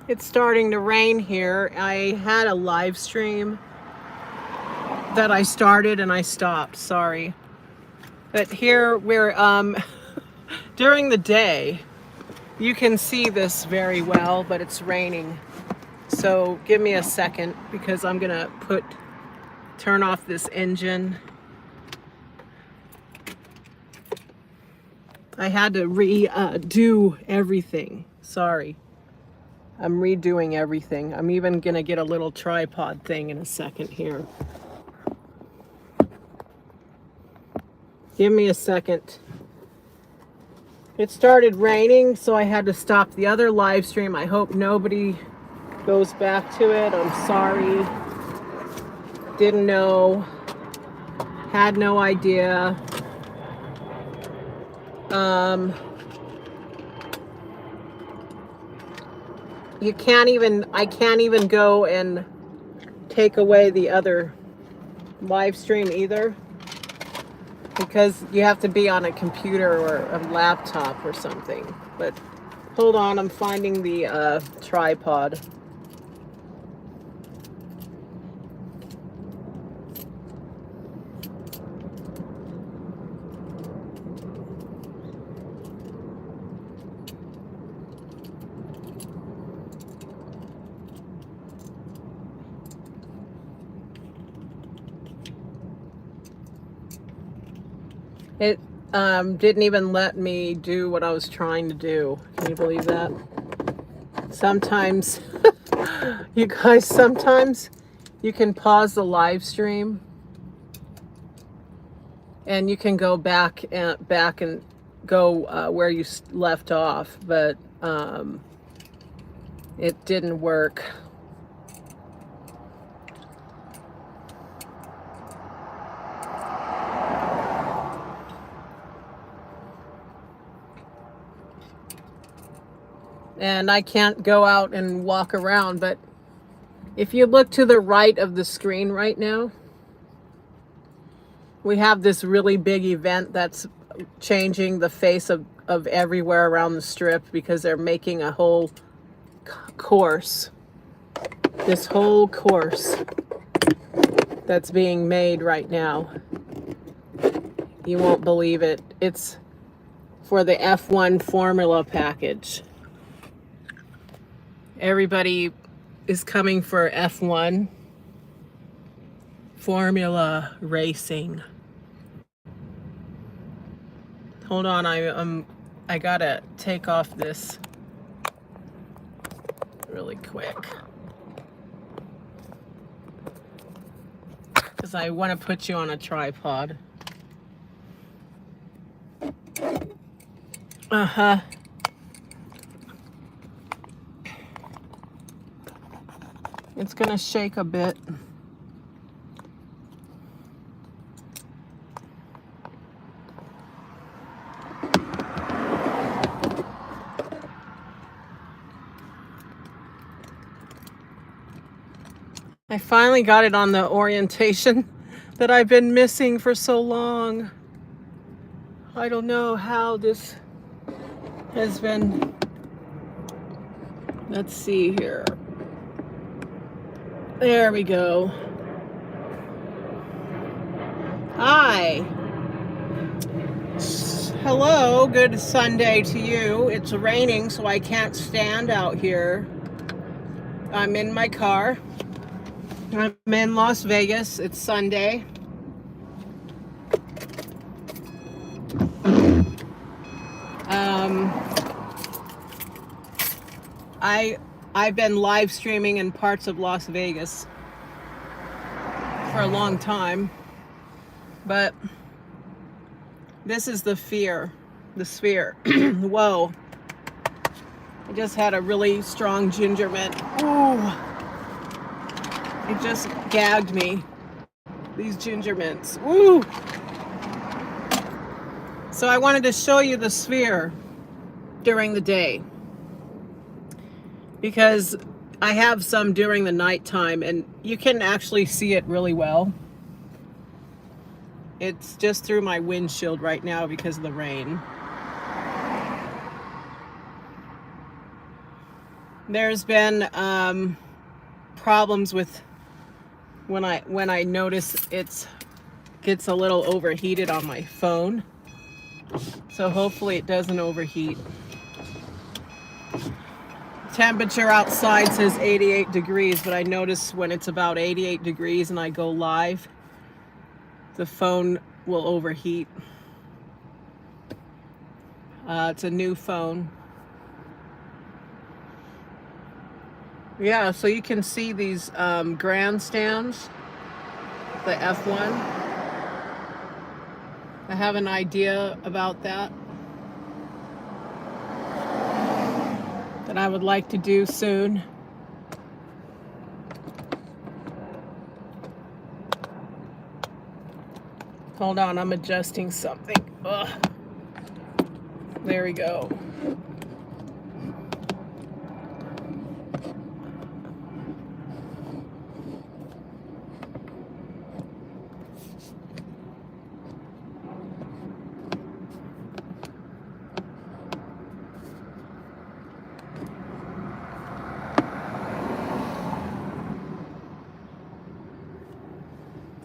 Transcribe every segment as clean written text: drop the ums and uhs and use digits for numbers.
It's starting to rain here. I had a live stream that I started and I stopped. Sorry. But here we're during the day, you can see this very well, but it's raining. So give me a second because I'm gonna turn off this engine. I had to redo everything. Sorry. I'm redoing everything. I'm even gonna get a little tripod thing in a second here. Give me a second. It started raining, so I had to stop the other live stream. I hope nobody goes back to it. I'm sorry. Didn't know. Had no idea. I can't even go and take away the other live stream either, because you have to be on a computer or a laptop or something. But hold on, I'm finding the tripod. It didn't even let me do what I was trying to do. Can you believe that? Sometimes, you guys, sometimes you can pause the live stream and you can go back and go where you left off, but it didn't work. And I can't go out and walk around, but if you look to the right of the screen right now, we have this really big event that's changing the face of everywhere around the strip, because they're making a whole course. This whole course that's being made right now. You won't believe it. It's for the F1 Formula package. Everybody is coming for F1 Formula racing. Hold on, I gotta take off this really quick, because I want to put you on a tripod. It's gonna shake a bit. I finally got it on the orientation that I've been missing for so long. I don't know how this has been. Let's see here. There we go. Hi. Hello, good Sunday to you. It's raining, so I can't stand out here. I'm in my car. I'm in Las Vegas. It's Sunday. I've been live streaming in parts of Las Vegas for a long time, but this is the sphere. Whoa. I just had a really strong ginger mint. Ooh. It just gagged me. These ginger mints. Woo! So I wanted to show you the sphere during the day, because I have some during the nighttime and you can actually see it really well. It's just through my windshield right now because of the rain. There's been problems with when I notice it gets a little overheated on my phone. So hopefully it doesn't overheat. Temperature outside says 88 degrees, but I notice when it's about 88 degrees and I go live, the phone will overheat. It's a new phone. Yeah, so you can see these grandstands, the F1. I have an idea about that I would like to do soon. Hold on, I'm adjusting something. Ugh. There we go.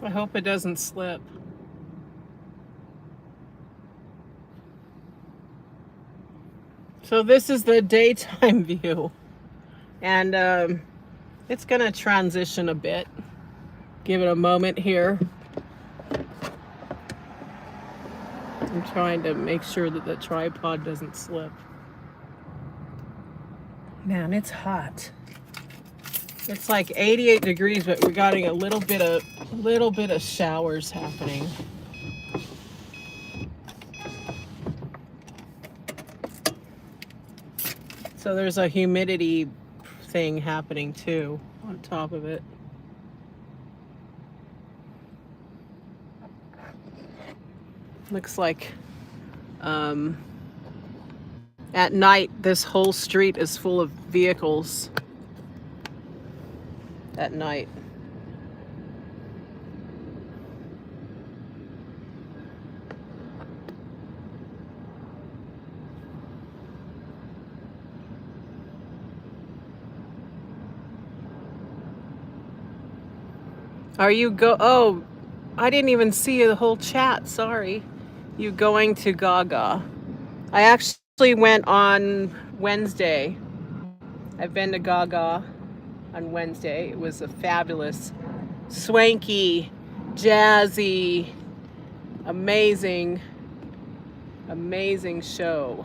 I hope it doesn't slip. So this is the daytime view, and it's gonna transition a bit. Give it a moment here. I'm trying to make sure that the tripod doesn't slip. Man, it's hot. It's like 88 degrees, but we're getting a little bit of showers happening. So there's a humidity thing happening too on top of it. Looks like at night this whole street is full of vehicles at night. Are you oh, I didn't even see the whole chat, sorry. You going to Gaga? I actually went on Wednesday. I've been to Gaga on Wednesday. It was a fabulous, swanky, jazzy, amazing show.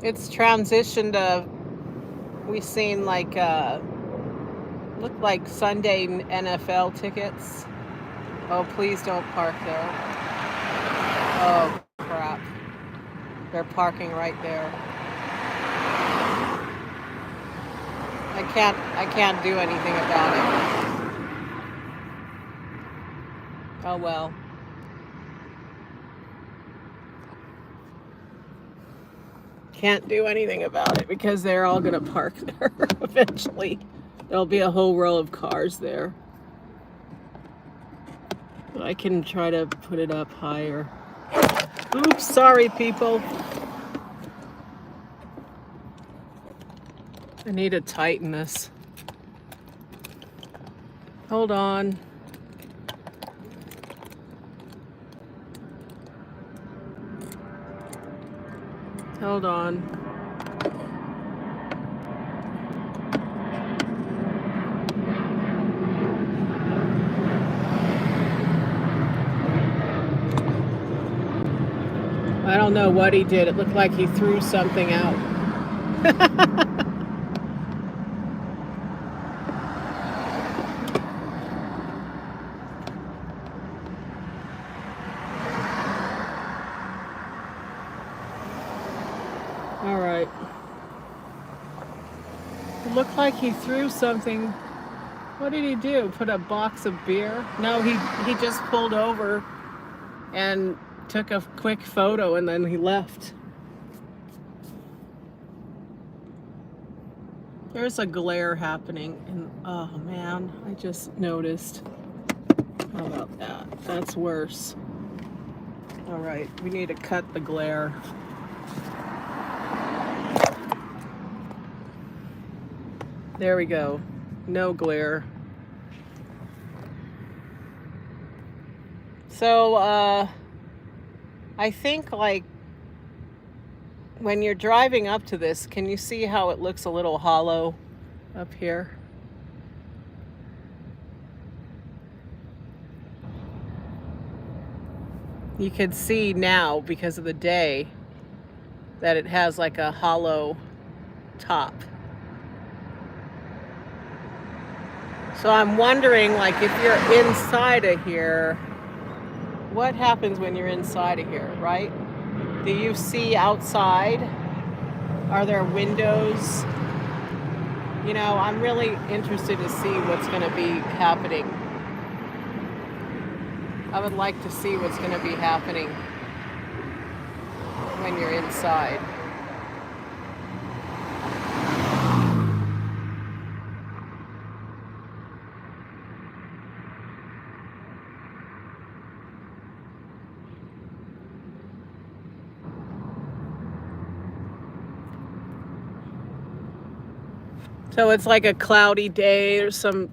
It's transitioned we've seen like look like Sunday NFL tickets. Oh, please don't park there. Oh crap. They're parking right there. I can't do anything about it. Oh well. Can't do anything about it because they're all gonna park there eventually. There'll be a whole row of cars there. But I can try to put it up higher. Oops, sorry people. I need to tighten this. Hold on. Hold on. I don't know what he did. It looked like he threw something out. All right. It looked like he threw something. What did he do? Put a box of beer? No, he just pulled over and took a quick photo and then he left. There's a glare happening and oh man, I just noticed. How about that? That's worse. All right, we need to cut the glare. There we go. No glare. So, I think like when you're driving up to this, can you see how it looks a little hollow up here? You can see now because of the day that it has like a hollow top. So I'm wondering, like, if you're inside of here, what happens when you're inside of here, right? Do you see outside? Are there windows? You know, I'm really interested to see what's going to be happening. I would like to see what's going to be happening when you're inside. So it's like a cloudy day. There's some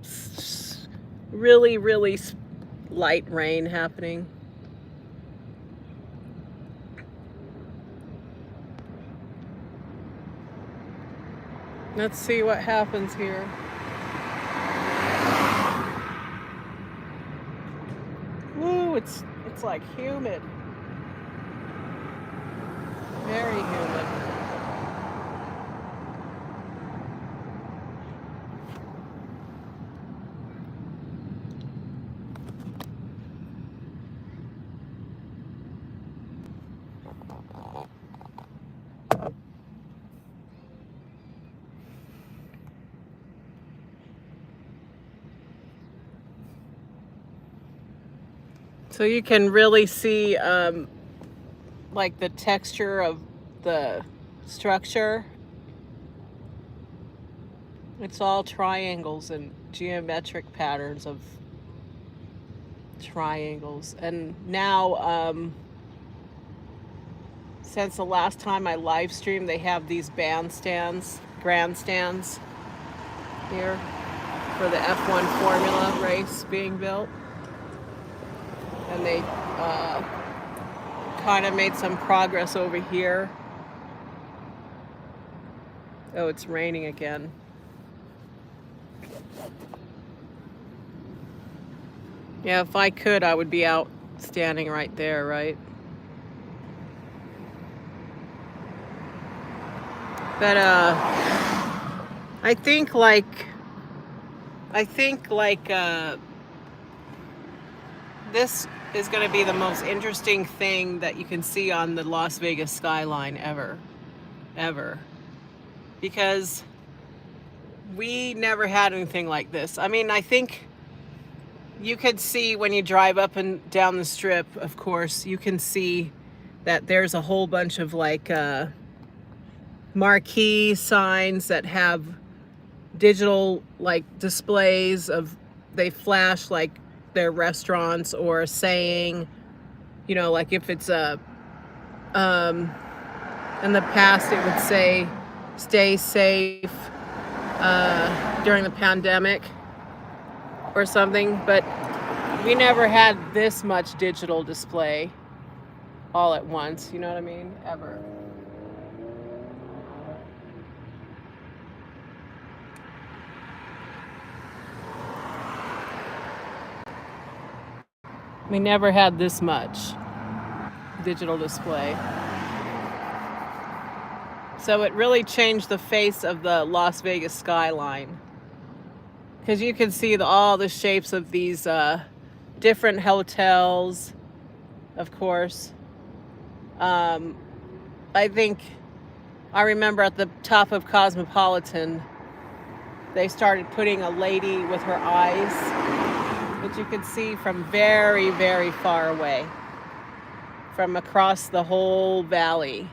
really, really light rain happening. Let's see what happens here. Woo, it's like humid. Very humid. So you can really see like the texture of the structure. It's all triangles and geometric patterns of triangles. And now, since the last time I live streamed, they have these grandstands here for the F1 Formula race being built. And they kind of made some progress over here. Oh, it's raining again. Yeah, if I could, I would be out standing right there, right? But I think like this is going to be the most interesting thing that you can see on the Las Vegas skyline ever, because we never had anything like this. I mean, I think you could see when you drive up and down the strip, of course, you can see that there's a whole bunch of like marquee signs that have digital like displays of, they flash like their restaurants or a saying, you know, like if it's a in the past it would say stay safe during the pandemic or something, but we never had this much digital display all at once, you know what I mean? Ever. We never had this much digital display. So it really changed the face of the Las Vegas skyline, because you can see all the shapes of these different hotels, of course. I think I remember at the top of Cosmopolitan, they started putting a lady with her eyes that you could see from very, very far away, from across the whole valley.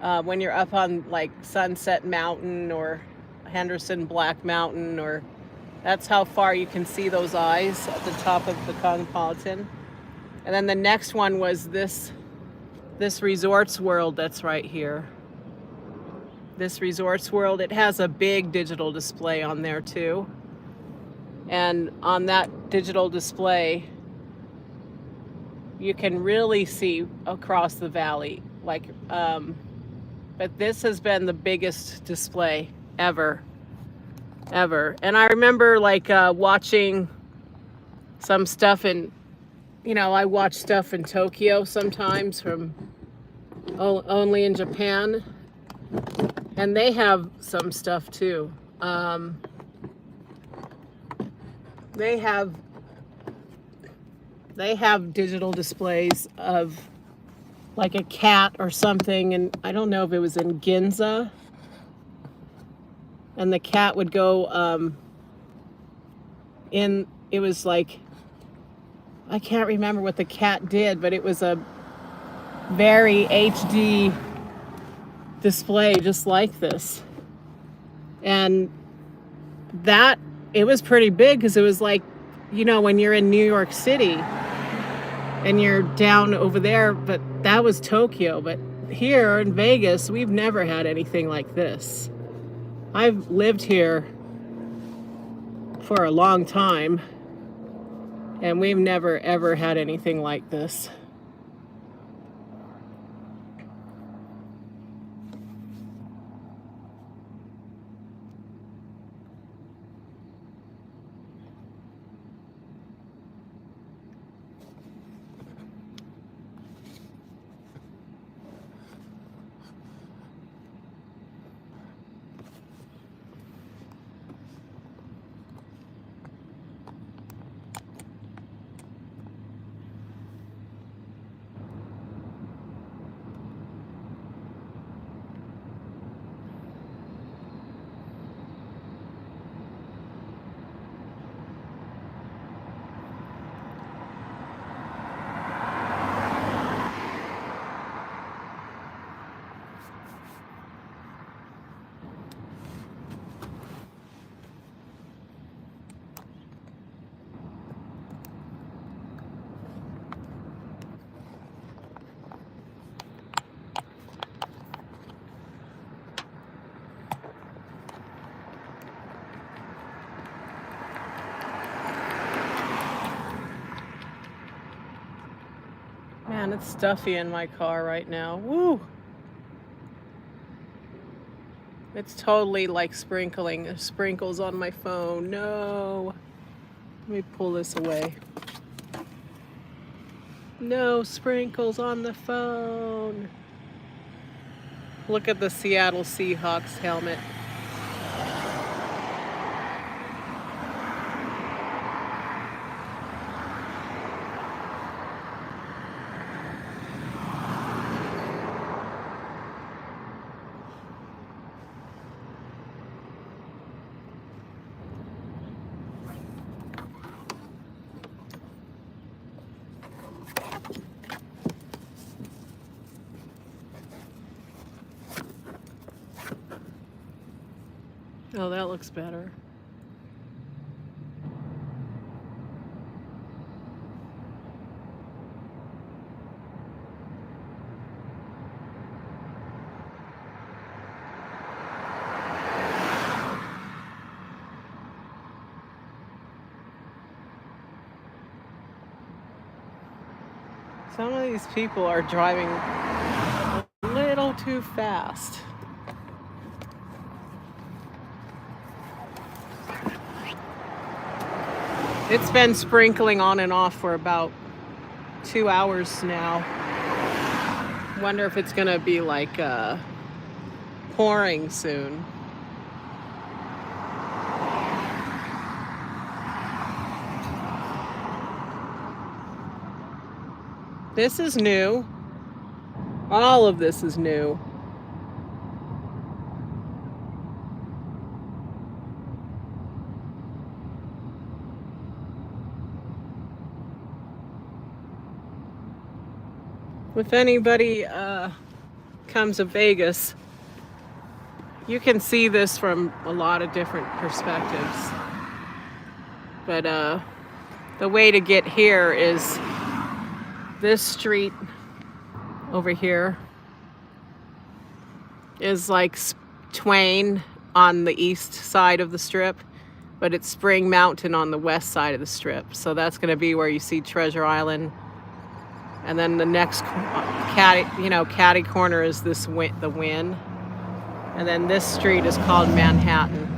When you're up on like Sunset Mountain or Henderson Black Mountain, or that's how far you can see those eyes at the top of the Cosmopolitan. And then the next one was this Resorts World that's right here. This Resorts World, it has a big digital display on there too. And on that digital display, you can really see across the valley. But this has been the biggest display ever. And I remember watching some stuff I watch stuff in Tokyo sometimes from Only in Japan, and they have some stuff too. They have digital displays of like a cat or something, and I don't know if it was in Ginza, and the cat would go it was like, I can't remember what the cat did, but it was a very HD display just like this. And it was pretty big because it was like, when you're in New York City and you're down over there, but that was Tokyo. But here in Vegas, we've never had anything like this. I've lived here for a long time, and we've never ever had anything like this. Man, it's stuffy in my car right now. Woo! It's totally like sprinkling. There's sprinkles on my phone. No. Let me pull this away. No sprinkles on the phone. Look at the Seattle Seahawks helmet. Oh, that looks better. Some of these people are driving a little too fast. It's been sprinkling on and off for about 2 hours now. Wonder if it's gonna be like pouring soon. This is new. All of this is new. If anybody comes to Vegas, you can see this from a lot of different perspectives. But the way to get here is this street over here is like Twain on the east side of the strip, but it's Spring Mountain on the west side of the strip. So that's going to be where you see Treasure Island. And then the next catty corner is the Wynn. And then this street is called Manhattan.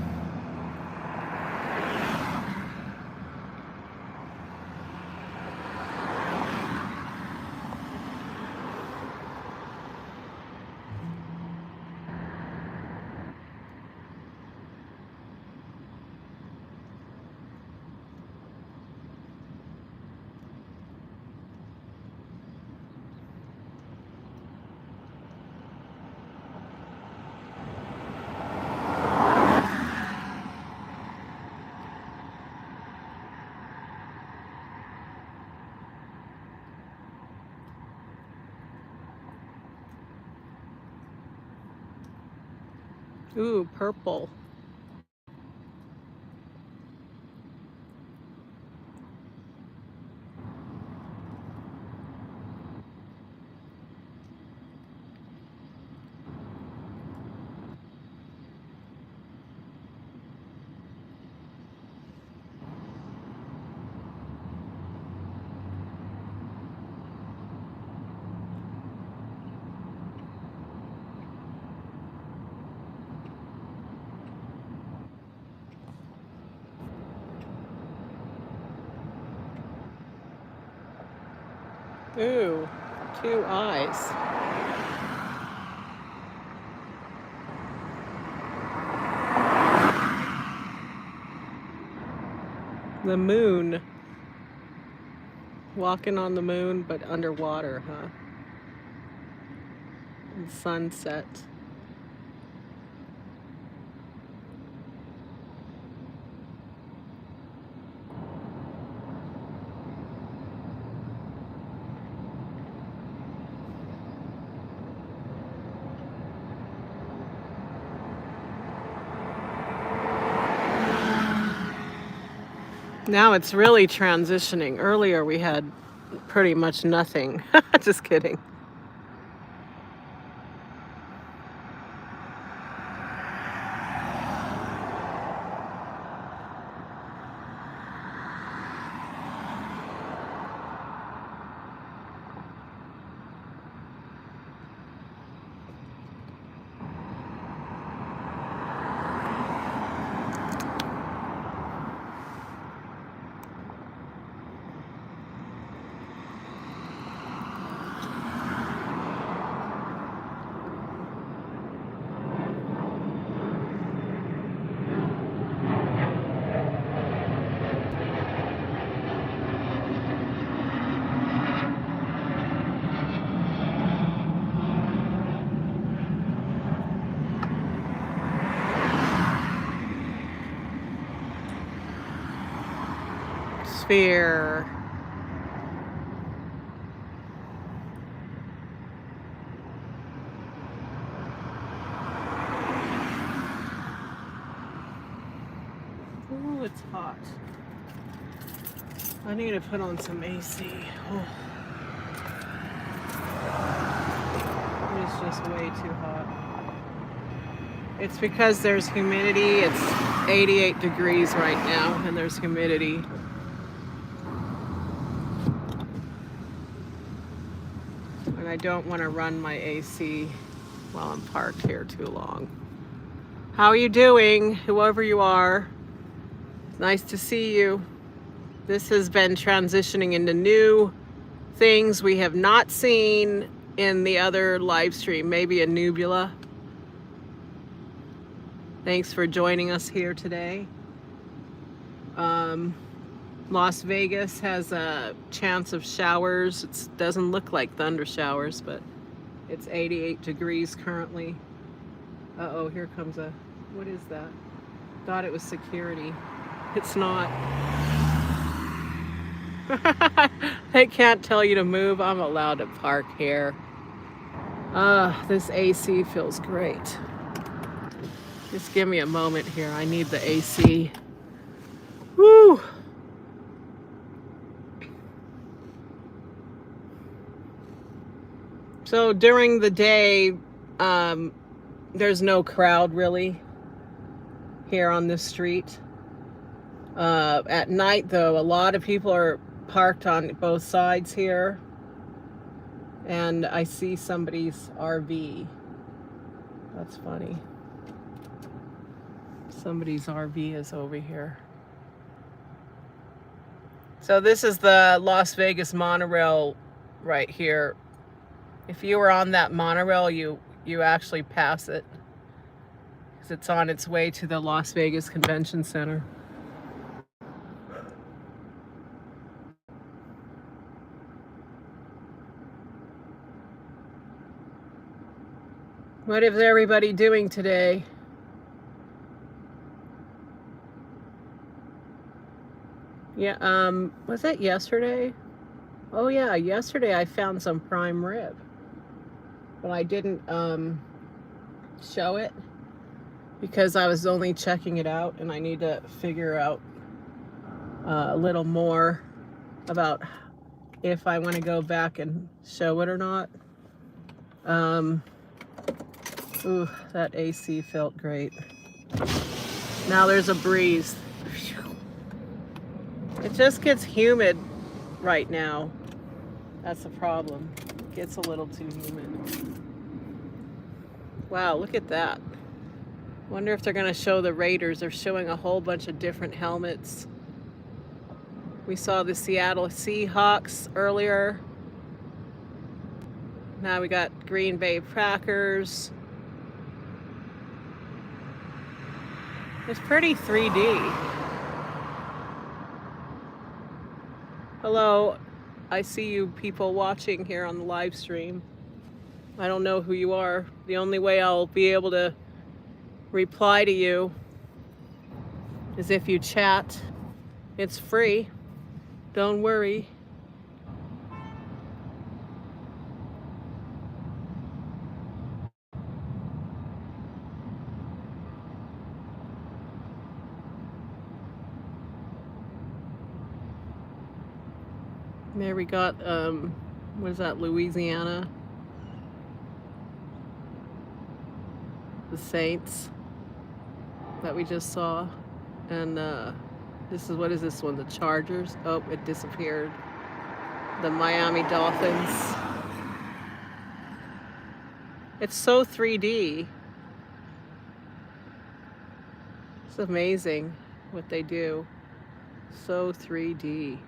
Ooh, purple. Ooh, 2 eyes. The moon. Walking on the moon, but underwater, huh? And sunset. Now it's really transitioning. Earlier we had pretty much nothing. Just kidding. Sphere. Oh, it's hot. I need to put on some AC. Oh. It's just way too hot. It's because there's humidity. It's 88 degrees right now, and there's humidity. And I don't want to run my AC while I'm parked here too long. How are you doing, whoever you are? It's nice to see you. This has been transitioning into new things we have not seen in the other live stream, maybe a nebula. Thanks for joining us here today. Las Vegas has a chance of showers. It doesn't look like thunder showers, but it's 88 degrees currently. Uh-oh, here comes a, what is that? Thought it was security. It's not. They can't tell you to move. I'm allowed to park here. This AC feels great. Just give me a moment here. I need the AC. Woo! So during the day, there's no crowd really here on this street. At night, though, a lot of people are parked on both sides here. And I see somebody's RV. That's funny. Somebody's RV is over here. So this is the Las Vegas monorail right here. If you were on that monorail, you actually pass it, because it's on its way to the Las Vegas Convention Center. What is everybody doing today? Yeah, was it yesterday? Oh yeah, yesterday I found some prime rib, but I didn't show it because I was only checking it out, and I need to figure out a little more about if I want to go back and show it or not. Ooh, that AC felt great. Now there's a breeze. It just gets humid right now. That's the problem. It gets a little too humid. Wow, look at that. Wonder if they're gonna show the Raiders. They're showing a whole bunch of different helmets. We saw the Seattle Seahawks earlier. Now we got Green Bay Packers. It's pretty 3D. Hello, I see you people watching here on the live stream. I don't know who you are. The only way I'll be able to reply to you is if you chat. It's free. Don't worry. There we got, what is that, Louisiana? The Saints that we just saw. And this is, what is this one? The Chargers? Oh, it disappeared. The Miami Dolphins. It's so 3D. It's amazing what they do. So 3D.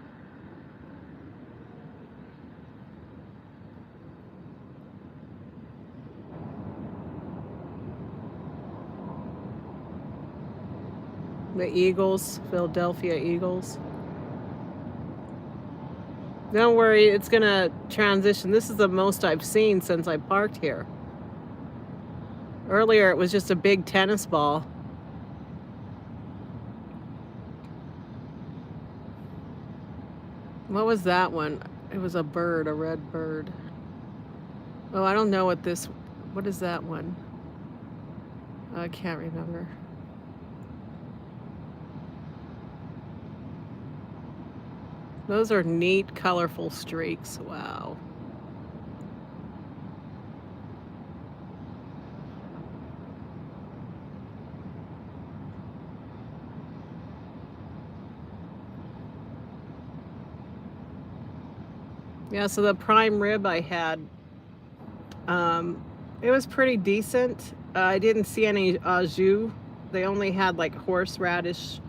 The Eagles, Philadelphia Eagles. Don't worry, it's gonna transition. This is the most I've seen since I parked here. Earlier it was just a big tennis ball. What was that one? It was a bird, a red bird. Oh, I don't know what this, what is that one? I can't remember. Those are neat, colorful streaks. Wow. Yeah, so the prime rib I had, it was pretty decent. I didn't see any au jus. They only had like horseradish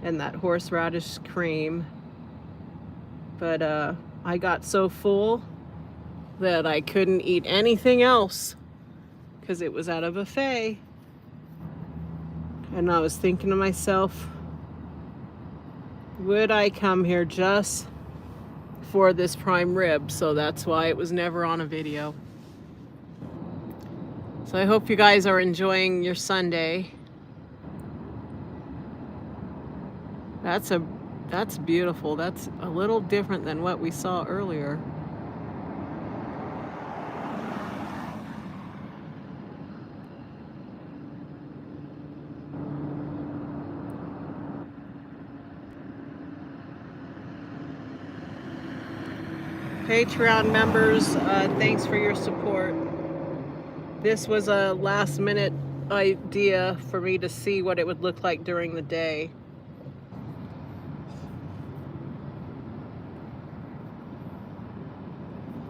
and that horseradish cream. But I got so full that I couldn't eat anything else because it was at a buffet. And I was thinking to myself, would I come here just for this prime rib? So that's why it was never on a video. So I hope you guys are enjoying your Sunday. That's a That's beautiful. That's a little different than what we saw earlier. Patreon members, thanks for your support. This was a last minute idea for me to see what it would look like during the day.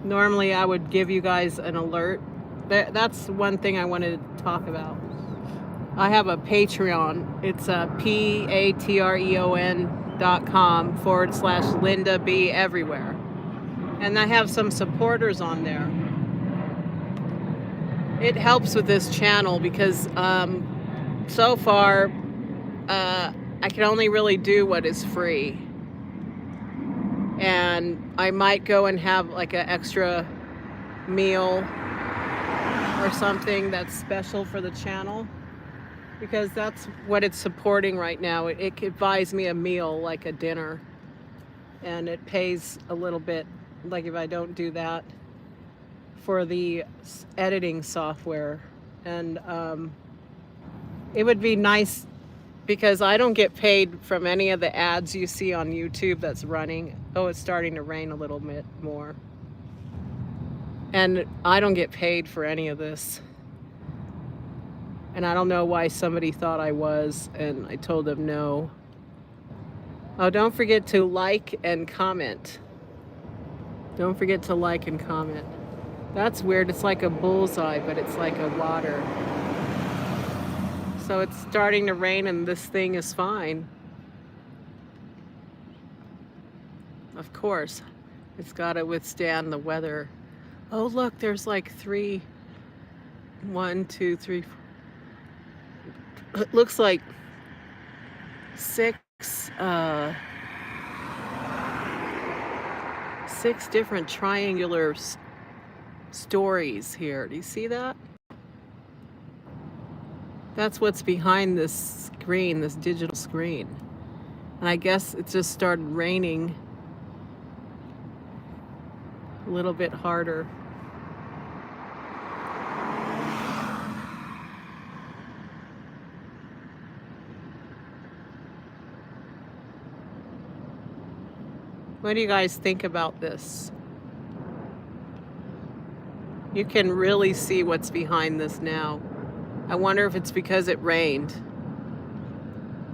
Normally I would give you guys an alert. That's one thing I wanted to talk about. I have a Patreon. It's patreon.com/Linda B everywhere. And I have some supporters on there. It helps with this channel because so far I can only really do what is free. And I might go and have like an extra meal or something that's special for the channel, because that's what it's supporting right now. It buys me a meal, like a dinner, and it pays a little bit, like if I don't do that, for the editing software. And it would be nice, because I don't get paid from any of the ads you see on YouTube that's running. Oh, it's starting to rain a little bit more. And I don't get paid for any of this. And I don't know why somebody thought I was, and I told them no. Oh, don't forget to like and comment. Don't forget to like and comment. That's weird. It's like a bullseye, but it's like a water. So it's starting to rain and this thing is fine. Of course, it's got to withstand the weather. Oh, look, there's like 3, 1, 2, 3, 4. It looks like 6 different triangular stories here. Do you see that? That's what's behind this screen, this digital screen. And I guess it just started raining a little bit harder. What do you guys think about this? You can really see what's behind this now. I wonder if it's because it rained.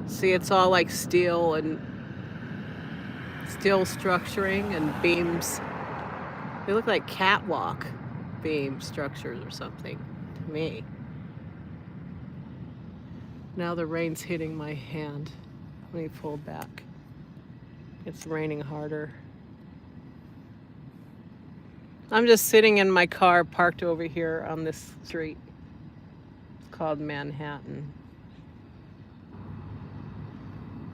See, it's all like steel and steel structuring and beams. They look like catwalk beam structures or something to me. Now the rain's hitting my hand. Let me pull back. It's raining harder. I'm just sitting in my car parked over here on this street. It's called Manhattan.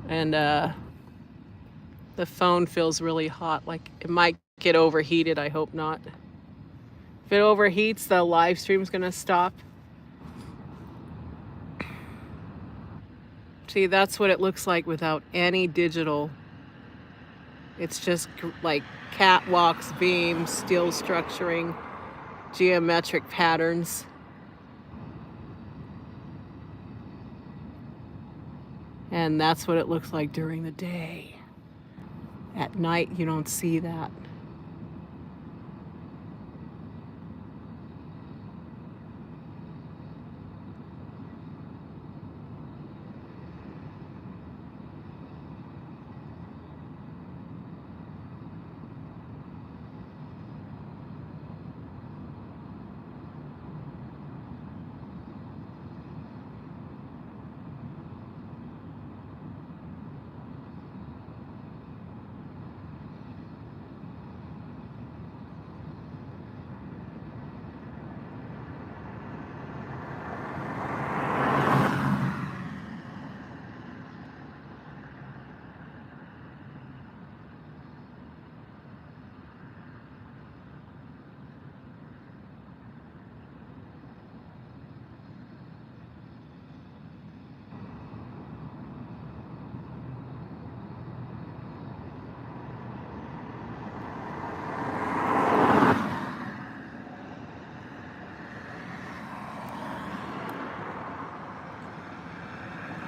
And the phone feels really hot. Like it might get overheated. I hope not. If it overheats, the live stream's gonna stop. See, that's what it looks like without any digital. It's just like catwalks, beams, steel structuring, geometric patterns. And that's what it looks like during the day. At night, you don't see that.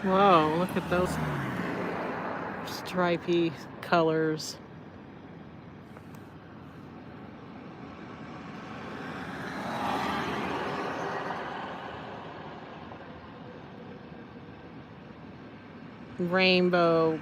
Whoa, look at those stripy colors. Rainbow.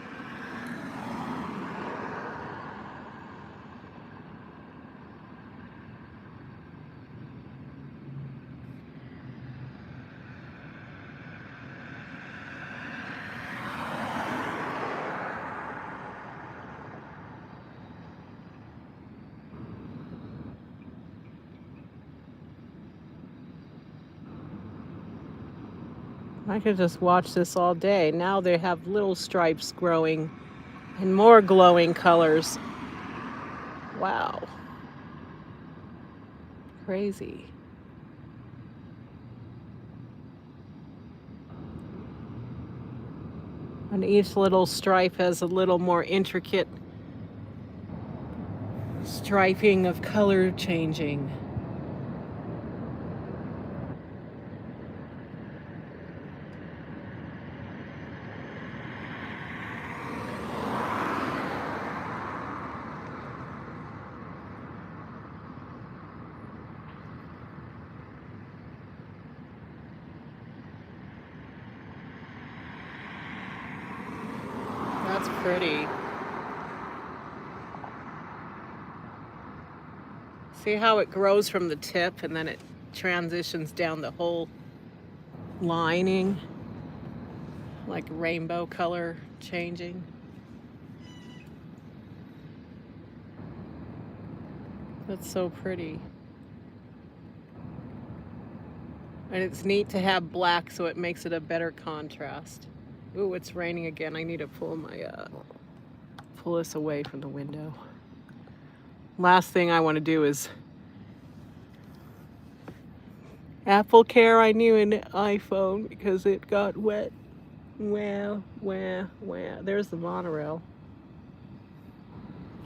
I could just watch this all day. Now they have little stripes growing and more glowing colors. Wow. Crazy. And each little stripe has a little more intricate striping of color changing. That's pretty. See how it grows from the tip and then it transitions down the whole lining, like rainbow color changing. That's so pretty. And it's neat to have black so it makes it a better contrast. Ooh, it's raining again. I need to pull this away from the window. Last thing I want to do is Apple Care. I knew an iPhone because it got wet. Well, there's the monorail.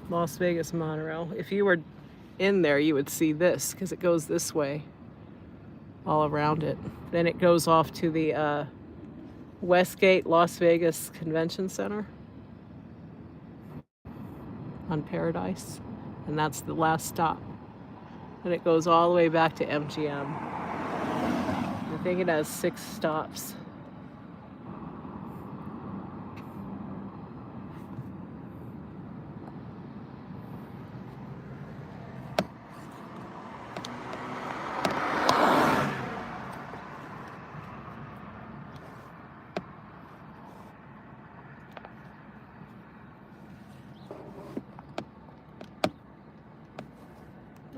Las Vegas monorail. If you were in there, you would see this because it goes this way all around it. Then it goes off to the Westgate Las Vegas Convention Center on Paradise, and that's the last stop. And it goes all the way back to MGM. I think it has 6 stops.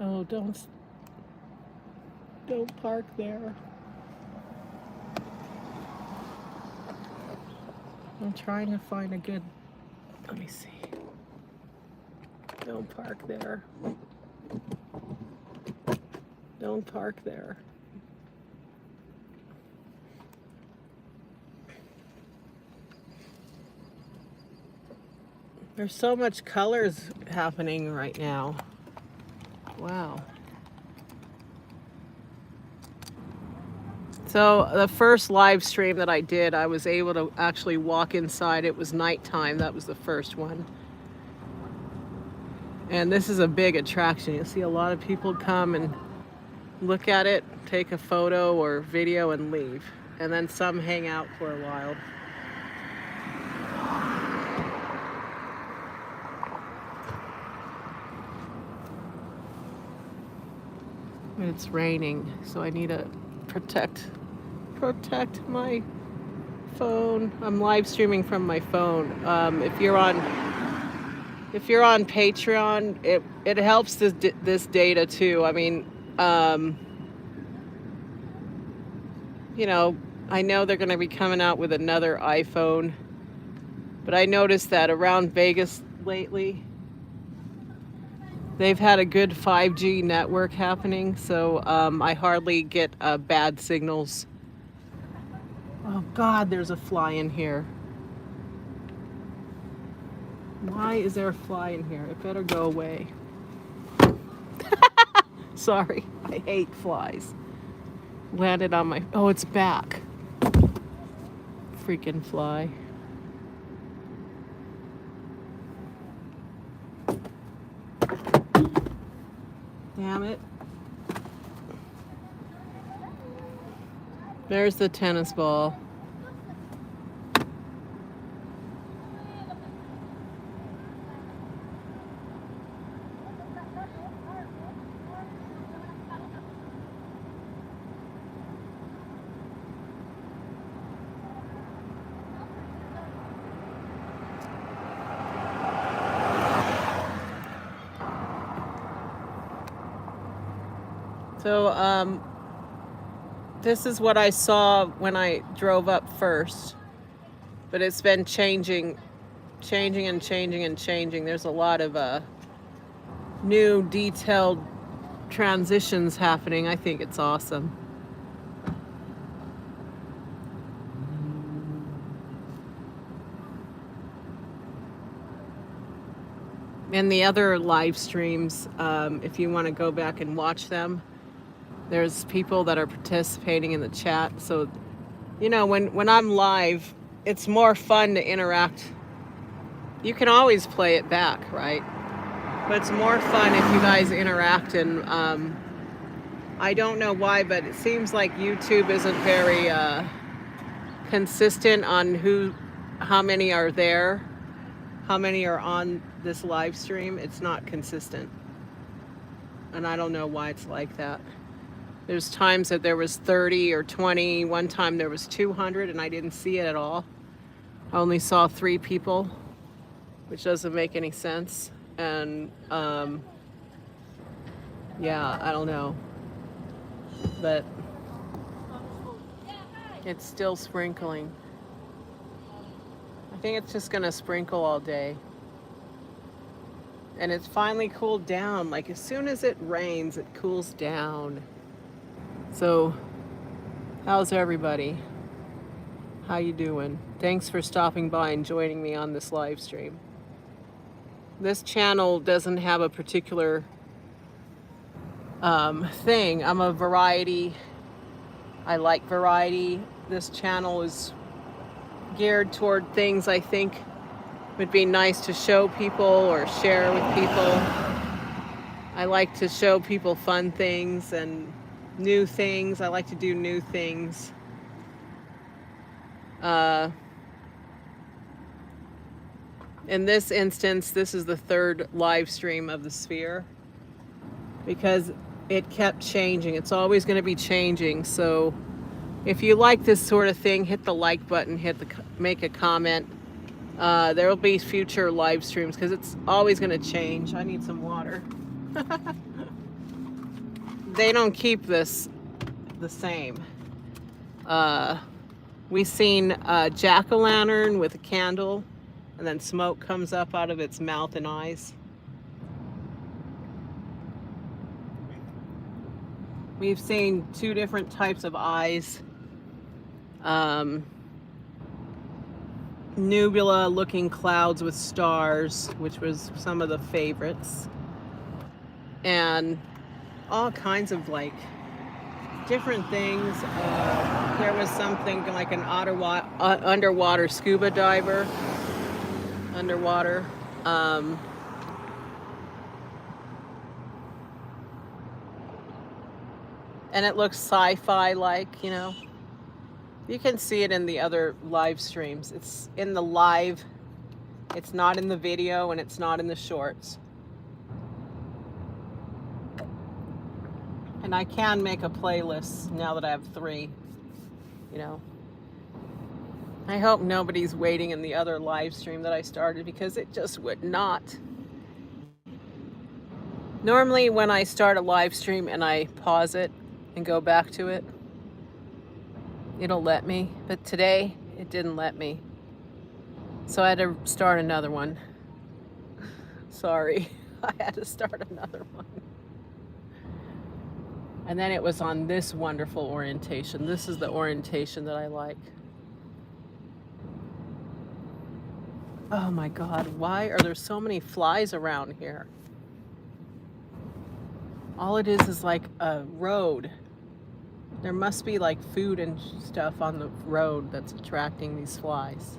Oh, don't park there. I'm trying to find a good, let me see. Don't park there. Don't park there. There's so much colors happening right now. Wow. So the first live stream that I did, I was able to actually walk inside. It was nighttime. That was the first one. And this is a big attraction. You'll see a lot of people come and look at it, take a photo or video and leave. And then some hang out for a while. It's raining, so I need to protect my phone. I'm live streaming from my phone. If you're on Patreon, it helps this data too. I mean, you know, I know they're going to be coming out with another iPhone, but I noticed that around Vegas lately, they've had a good 5G network happening, so I hardly get bad signals. Oh God, there's a fly in here. Why is there a fly in here? It better go away. Sorry, I hate flies. Landed on my, oh, it's back. freaking fly. Damn it. There's the tennis ball. So, this is what I saw when I drove up first, but it's been changing and changing. There's a lot of new detailed transitions happening. I think it's awesome. And the other live streams, if you want to go back and watch them, there's people that are participating in the chat. So, you know, when I'm live, it's more fun to interact. You can always play it back, right? But it's more fun if you guys interact. And I don't know why, but it seems like YouTube isn't very consistent on how many are there, how many are on this live stream. It's not consistent. And I don't know why it's like that. There's times that there was 30 or 20. One time there was 200 and I didn't see it at all. I only saw 3 people, which doesn't make any sense. And yeah, I don't know. But it's still sprinkling. I think it's just gonna sprinkle all day. And it's finally cooled down. Like as soon as it rains, it cools down. So, how's everybody? How you doing? Thanks for stopping by and joining me on this live stream. This channel doesn't have a particular thing. I'm a variety. I like variety. This channel is geared toward things I think would be nice to show people or share with people. I like to show people fun things and new things. I like to do new things. In this instance, this is the 3rd live stream of the Sphere because it kept changing. It's always going to be changing. So if you like this sort of thing, hit the like button, make a comment. There will be future live streams because it's always going to change. I need some water. They don't keep this the same. We've seen a jack-o'-lantern with a candle and then smoke comes up out of its mouth and eyes. We've seen 2 different types of eyes. Nebula-looking clouds with stars, which was some of the favorites. And all kinds of like different things. There was something like an underwater scuba diver. Underwater. And it looks sci-fi like, you know. You can see it in the other live streams. It's in the live. It's not in the video and it's not in the shorts. And I can make a playlist now that I have 3, you know. I hope nobody's waiting in the other live stream that I started because it just would not. Normally when I start a live stream and I pause it and go back to it, it'll let me. But today it didn't let me. So I had to start another one. Sorry, I had to start another one. And then it was on this wonderful orientation. This is the orientation that I like. Oh my God, why are there so many flies around here? All it is like a road. There must be like food and stuff on the road that's attracting these flies.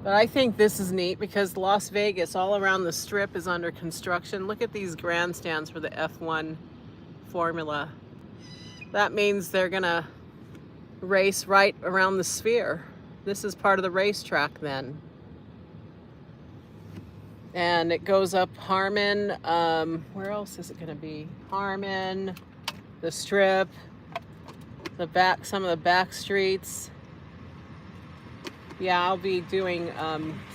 But I think this is neat because Las Vegas, all around the strip, is under construction. Look at these grandstands for the F1 Formula. That means they're gonna race right around the sphere. This is part of the racetrack then. And it goes up Harmon. Where else is it gonna be? Harmon, the strip, the back, some of the back streets. Yeah, I'll be doing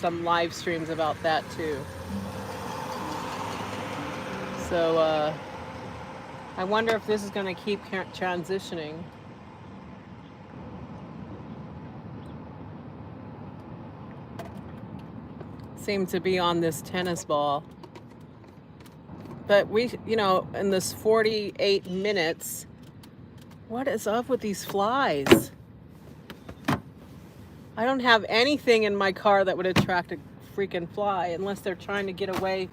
some live streams about that too. So I wonder if this is going to keep transitioning. Seem to be on this tennis ball. But we, you know, in this 48 minutes, what is up with these flies? I don't have anything in my car that would attract a freaking fly unless they're trying to get away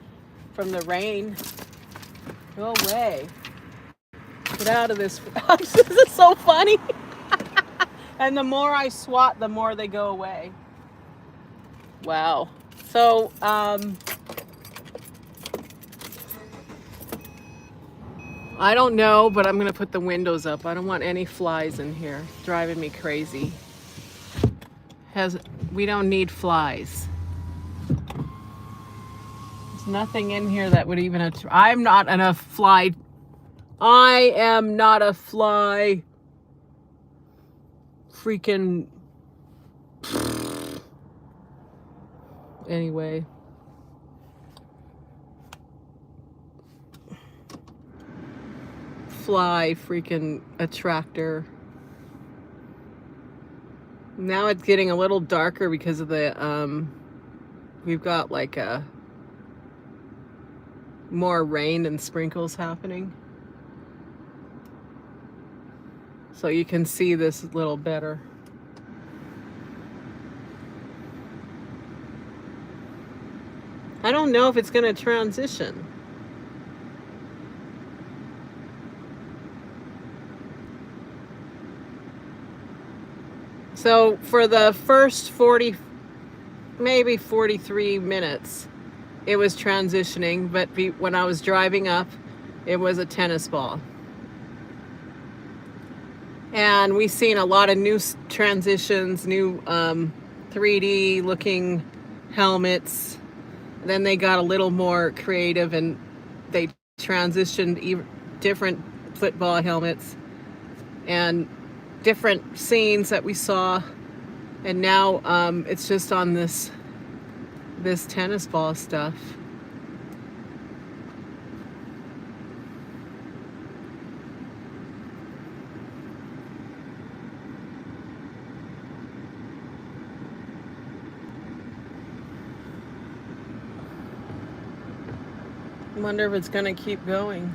from the rain. Go away. Get out of this. This is so funny. And the more I swat, the more they go away. Wow. So, I don't know, but I'm going to put the windows up. I don't want any flies in here. It's driving me crazy. We don't need flies. There's nothing in here that would even I'm not a fly. I am not a fly. Freaking. Anyway. Fly freaking attractor. Now it's getting a little darker because of the we've got like a more rain and sprinkles happening, so you can see this a little better. I don't know if it's going to transition. So for the first 40, maybe 43 minutes, it was transitioning, but when I was driving up, it was a tennis ball. And we've seen a lot of new transitions, new 3D looking helmets. Then they got a little more creative and they transitioned different football helmets and different scenes that we saw, and now it's just on this tennis ball stuff. I wonder if it's gonna keep going.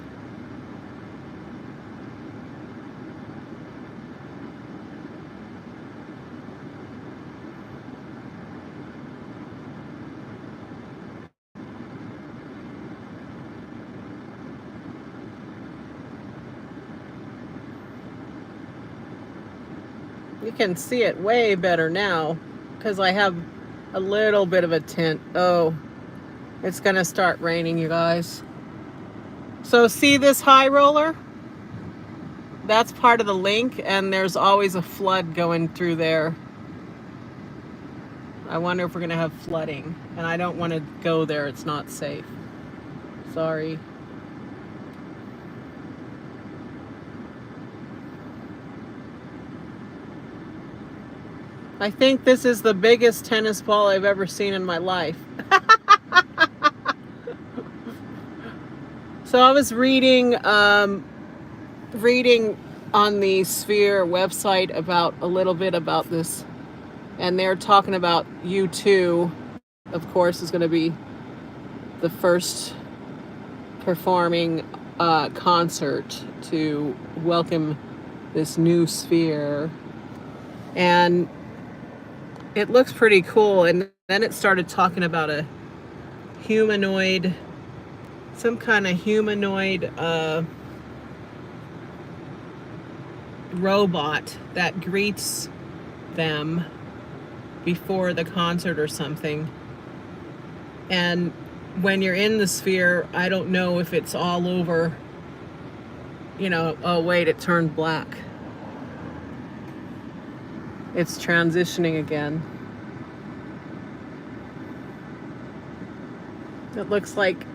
You can see it way better now because I have a little bit of a tint. Oh, it's gonna start raining, you guys. So see this high roller? That's part of the link, and there's always a flood going through there. I wonder if we're gonna have flooding, and I don't want to go there. It's not safe. Sorry. I think this is the biggest tennis ball I've ever seen in my life. So I was reading on the Sphere website about a little bit about this, and they're talking about U2, of course, is going to be the first performing concert to welcome this new Sphere. And it looks pretty cool. And then it started talking about a humanoid, some kind of humanoid robot that greets them before the concert or something. And when you're in the sphere, I don't know if it's all over, you know. Oh wait, it turned black. It's transitioning again. It looks like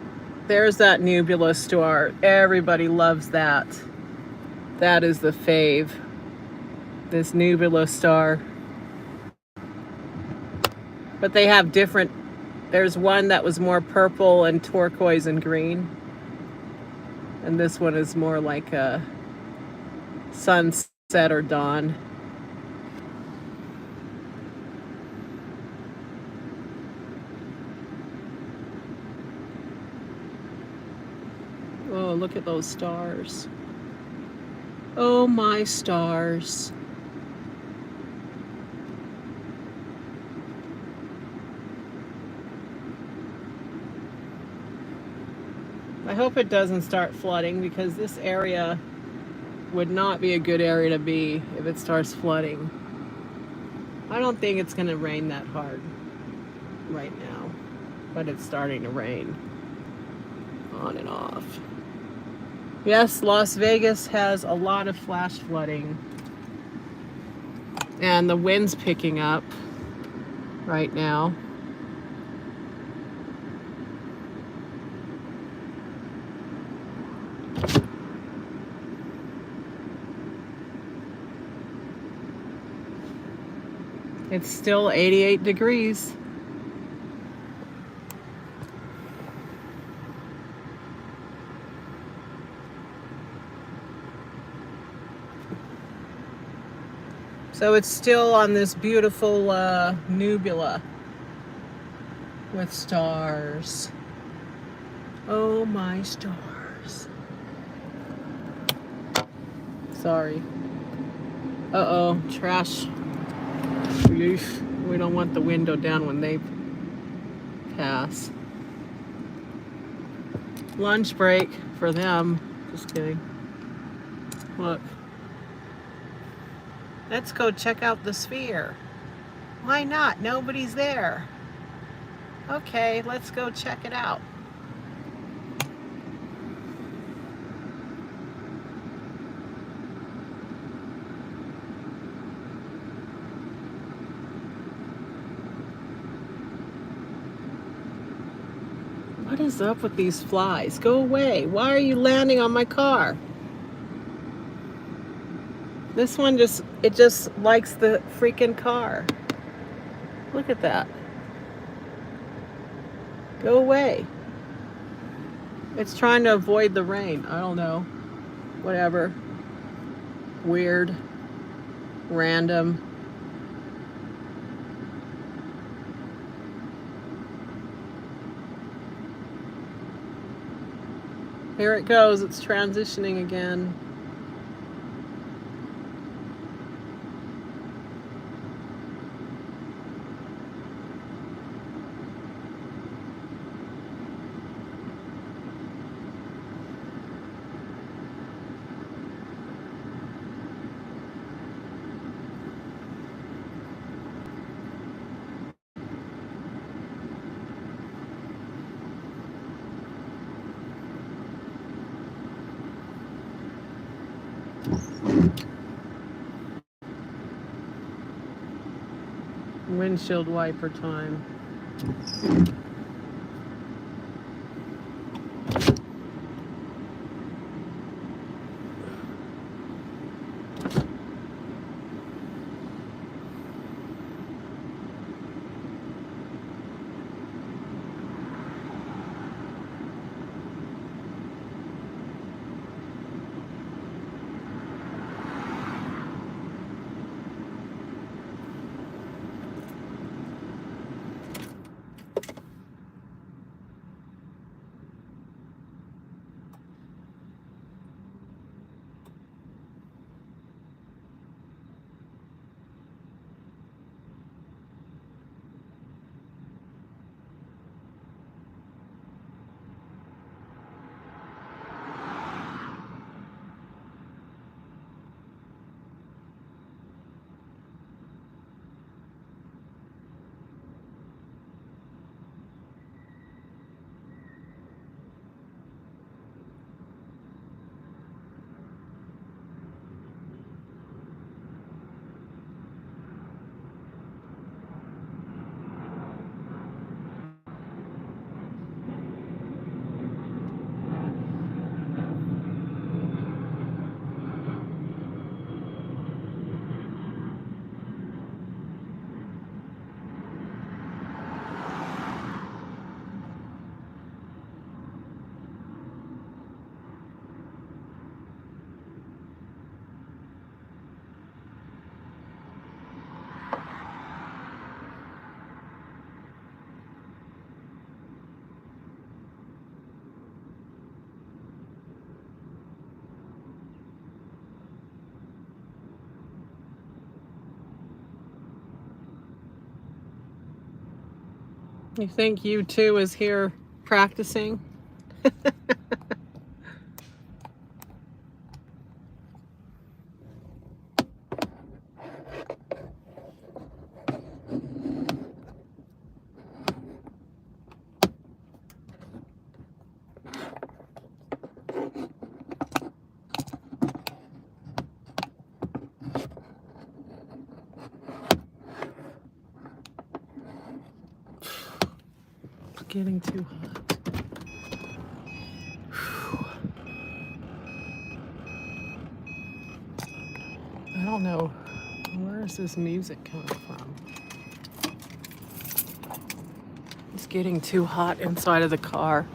there's that nebula star. Everybody loves that. That is the fave. This nebula star. But they have different, there's one that was more purple and turquoise and green. And this one is more like a sunset or dawn. Oh, look at those stars. Oh, my stars. I hope it doesn't start flooding, because this area would not be a good area to be if it starts flooding. I don't think it's going to rain that hard right now, but it's starting to rain on and off. Yes, Las Vegas has a lot of flash flooding, and the wind's picking up right now. It's still 88 degrees. So it's still on this beautiful nebula with stars. Oh, my stars. Sorry. Uh-oh, trash. We don't want the window down when they pass. Lunch break for them. Just kidding. Look. Let's go check out the sphere. Why not? Nobody's there. Okay, let's go check it out. What is up with these flies? Go away. Why are you landing on my car? This one just likes the freaking car. Look at that. Go away. It's trying to avoid the rain. I don't know. Whatever. Weird. Random. Here it goes. It's transitioning again. Windshield wiper time. You think U2 is here practicing? It's getting too hot. I don't know, where is this music coming from? It's getting too hot inside of the car,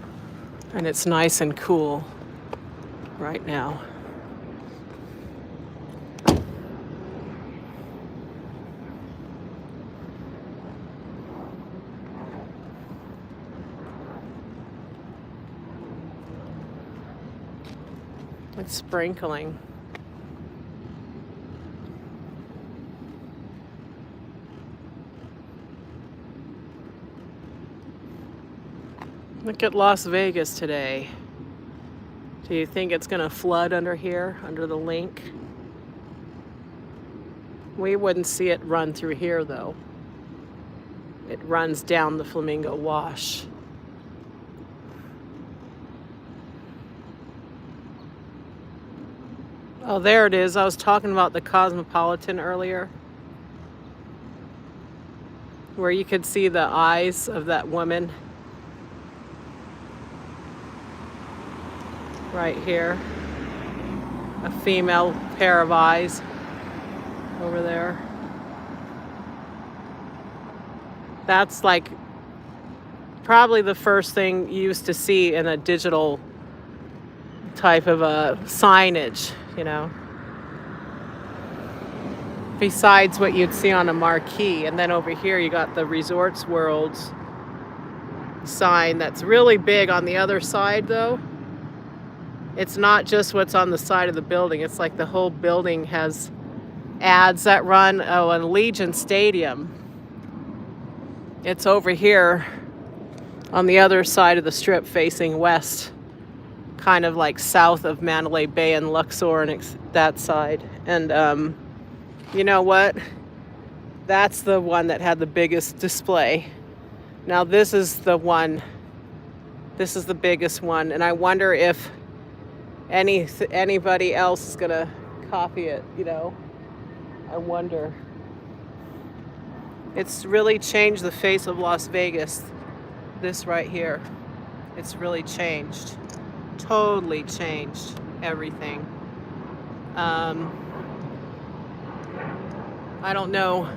and it's nice and cool right now. It's sprinkling. Look at Las Vegas today. Do you think it's going to flood under here, under the link? We wouldn't see it run through here, though. It runs down the Flamingo Wash. Oh, there it is. I was talking about the Cosmopolitan earlier, where you could see the eyes of that woman. Right here. A female pair of eyes over there. That's like probably the first thing you used to see in a digital type of a signage, you know, besides what you'd see on a marquee. And then over here you got the Resorts World sign that's really big on the other side, though. It's not just what's on the side of the building. It's like the whole building has ads that run. Oh, and Allegiant Stadium. It's over here on the other side of the strip facing west, kind of like south of Mandalay Bay and Luxor and that side. And you know what? That's the one that had the biggest display. Now this is the one. This is the biggest one. And I wonder if anybody else is gonna copy it, you know. I wonder. It's really changed the face of Las Vegas, this right here. It's really changed, totally changed everything. I don't know.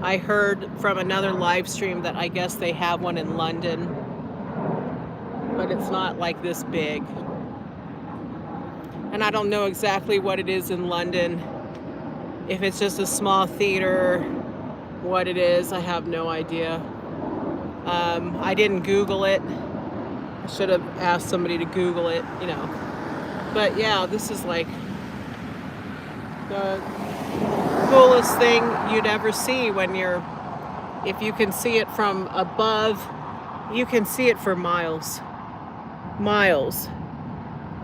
I heard from another live stream that I guess they have one in London, but it's not like this big. And I don't know exactly what it is in London. If it's just a small theater, what it is, I have no idea. I didn't Google it. I should have asked somebody to Google it, you know. But yeah, this is like the coolest thing you'd ever see when you're, if you can see it from above, you can see it for miles.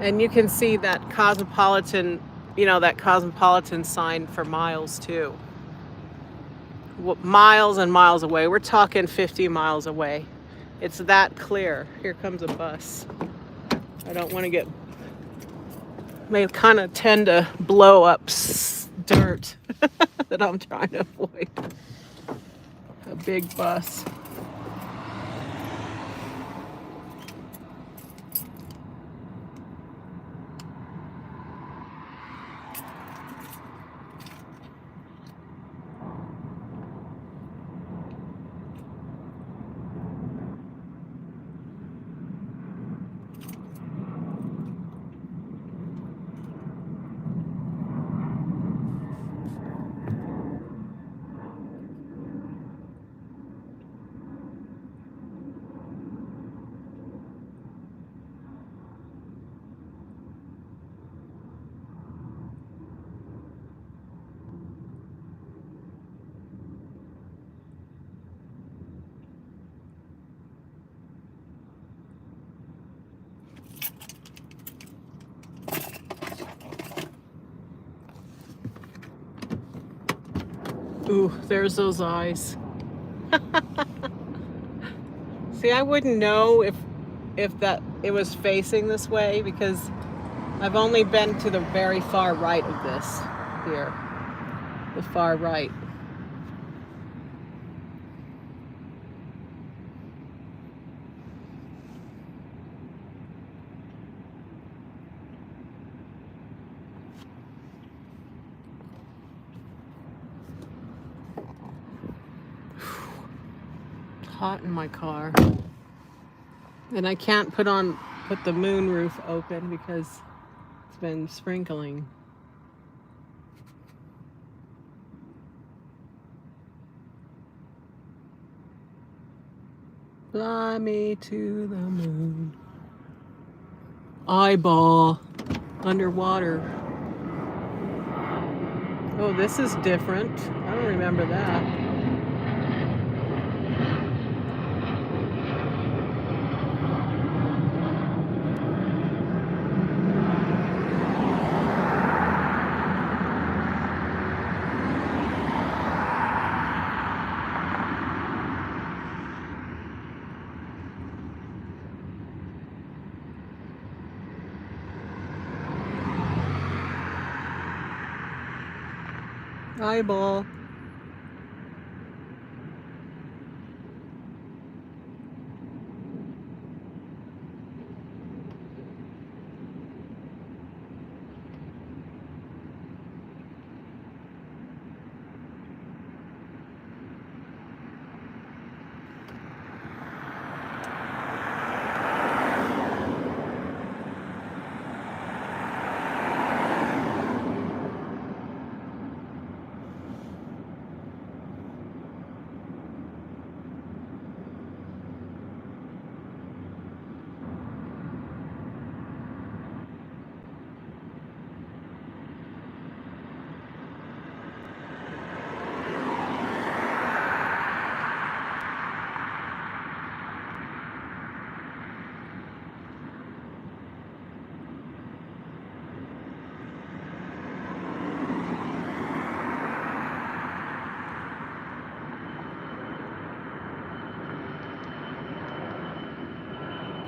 And you can see that Cosmopolitan, you know, that Cosmopolitan sign for miles too. Miles and miles away. We're talking 50 miles away. It's that clear. Here comes a bus. I don't want to get, they kind of tend to blow up dirt that I'm trying to avoid. A big bus. Ooh, there's those eyes. See, I wouldn't know if that it was facing this way because I've only been to the very far right of this here. The far right. Hot in my car. And I can't put the moon roof open because it's been sprinkling. Fly me to the moon. Eyeball. Underwater. Oh, this is different. I don't remember that. Eyeball.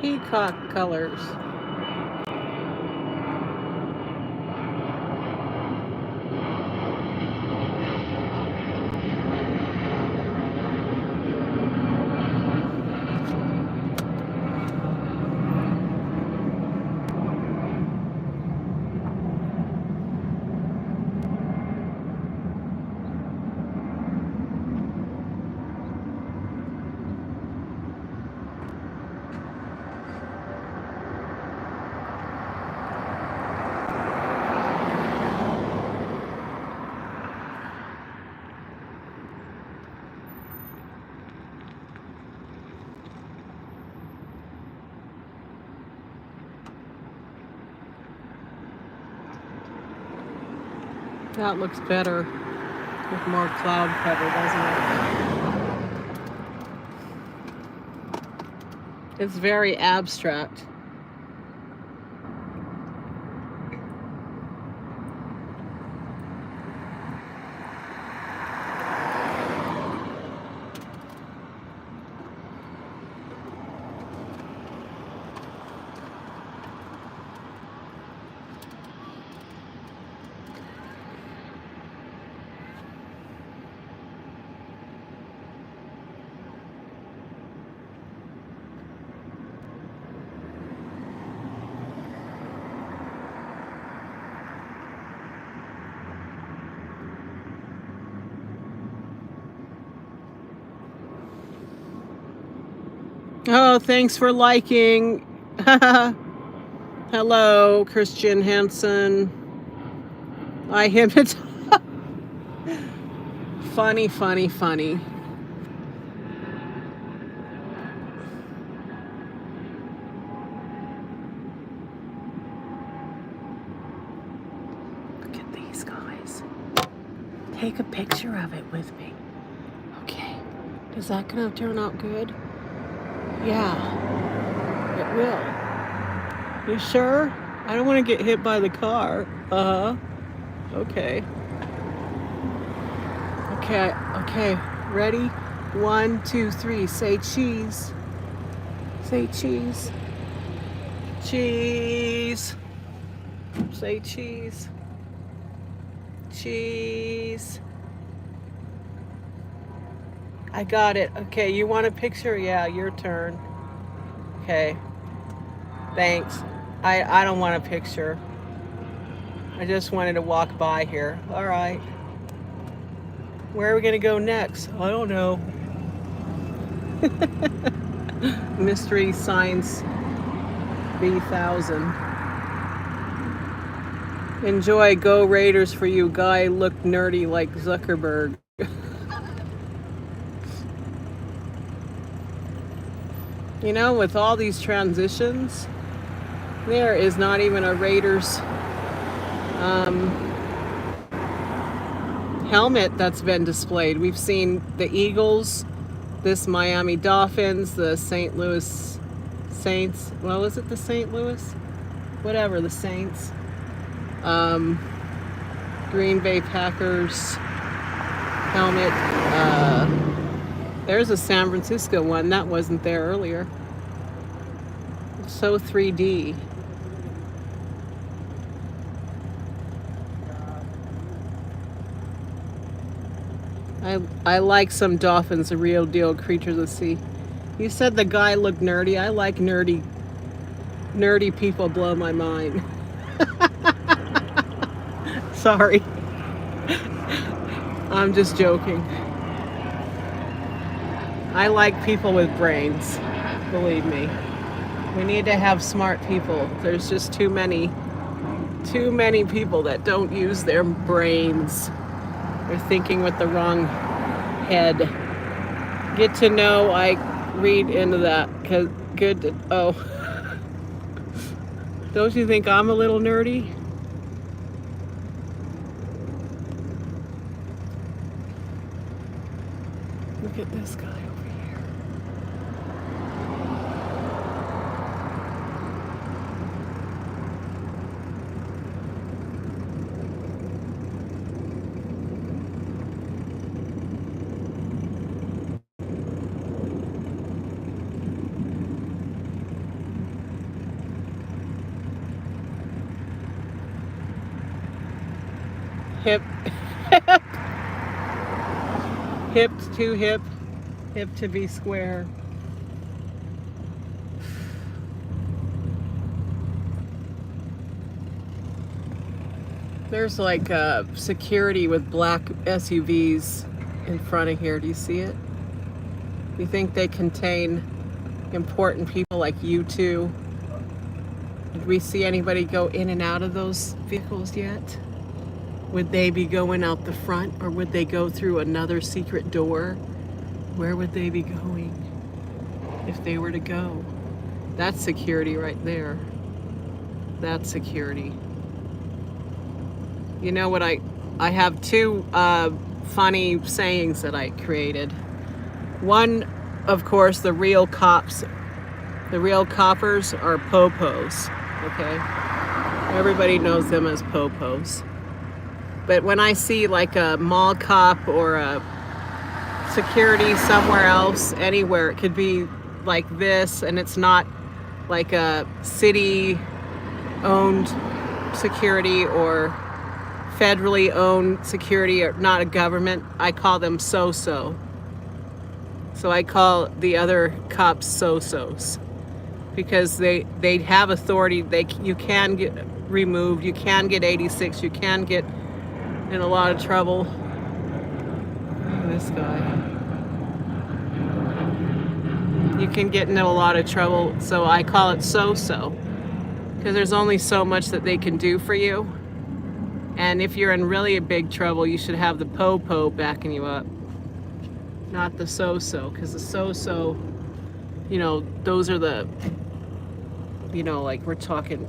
Peacock colors. That looks better with more cloud cover, doesn't it? It's very abstract. Oh, thanks for liking. Hello, Christian Hansen. I hypnotize. Funny, funny, funny. Look at these guys. Take a picture of it with me. Okay. Is that gonna turn out good? Yeah, it will. You sure? I don't want to get hit by the car. Uh-huh. Okay. Okay, okay, ready? 1, 2, 3, say cheese. Say cheese. Cheese. Say cheese. Cheese. I got it. Okay, you want a picture? Yeah, your turn. Okay, thanks. I don't want a picture. I just wanted to walk by here. All right. Where are we gonna go next? I don't know. Mystery Science B1000. Enjoy. Go Raiders for you. Guy looked nerdy like Zuckerberg. You know, with all these transitions, there is not even a Raiders helmet that's been displayed. We've seen the Eagles, this Miami Dolphins, the St. Louis Saints. Well, is it the St. Louis? Whatever, the Saints. Green Bay Packers helmet. There's a San Francisco one that wasn't there earlier. It's so 3D. I like some dolphins, the real deal creatures of the sea. You said the guy looked nerdy. I like nerdy people blow my mind. Sorry. I'm just joking. I like people with brains, believe me. We need to have smart people. There's just too many people that don't use their brains. They're thinking with the wrong head. Get to know, I read into that, cause good to, oh. Don't you think I'm a little nerdy? Look at this guy over here. Hip, hip to hip, hip to be square. There's like security with black SUVs in front of here. Do you see it? You think they contain important people like you two? Did we see anybody go in and out of those vehicles yet? Would they be going out the front, or would they go through another secret door? Where would they be going if they were to go? That's security right there. That's security. You know what, I have two funny sayings that I created. One, of course, the real coppers are popos, okay? Everybody knows them as popos. But when I see like a mall cop or a security somewhere else, anywhere, it could be like this, and it's not like a city-owned security or federally owned security, or not a government, I call them so-so. So I call the other cops so-sos because they have authority. You can get removed, you can get 86, you can get in a lot of trouble. Look at this guy. You can get into a lot of trouble, so I call it so-so because there's only so much that they can do for you. And if you're in really big trouble, you should have the po-po backing you up, not the so-so, because the so-so, you know, those are the, you know, like we're talking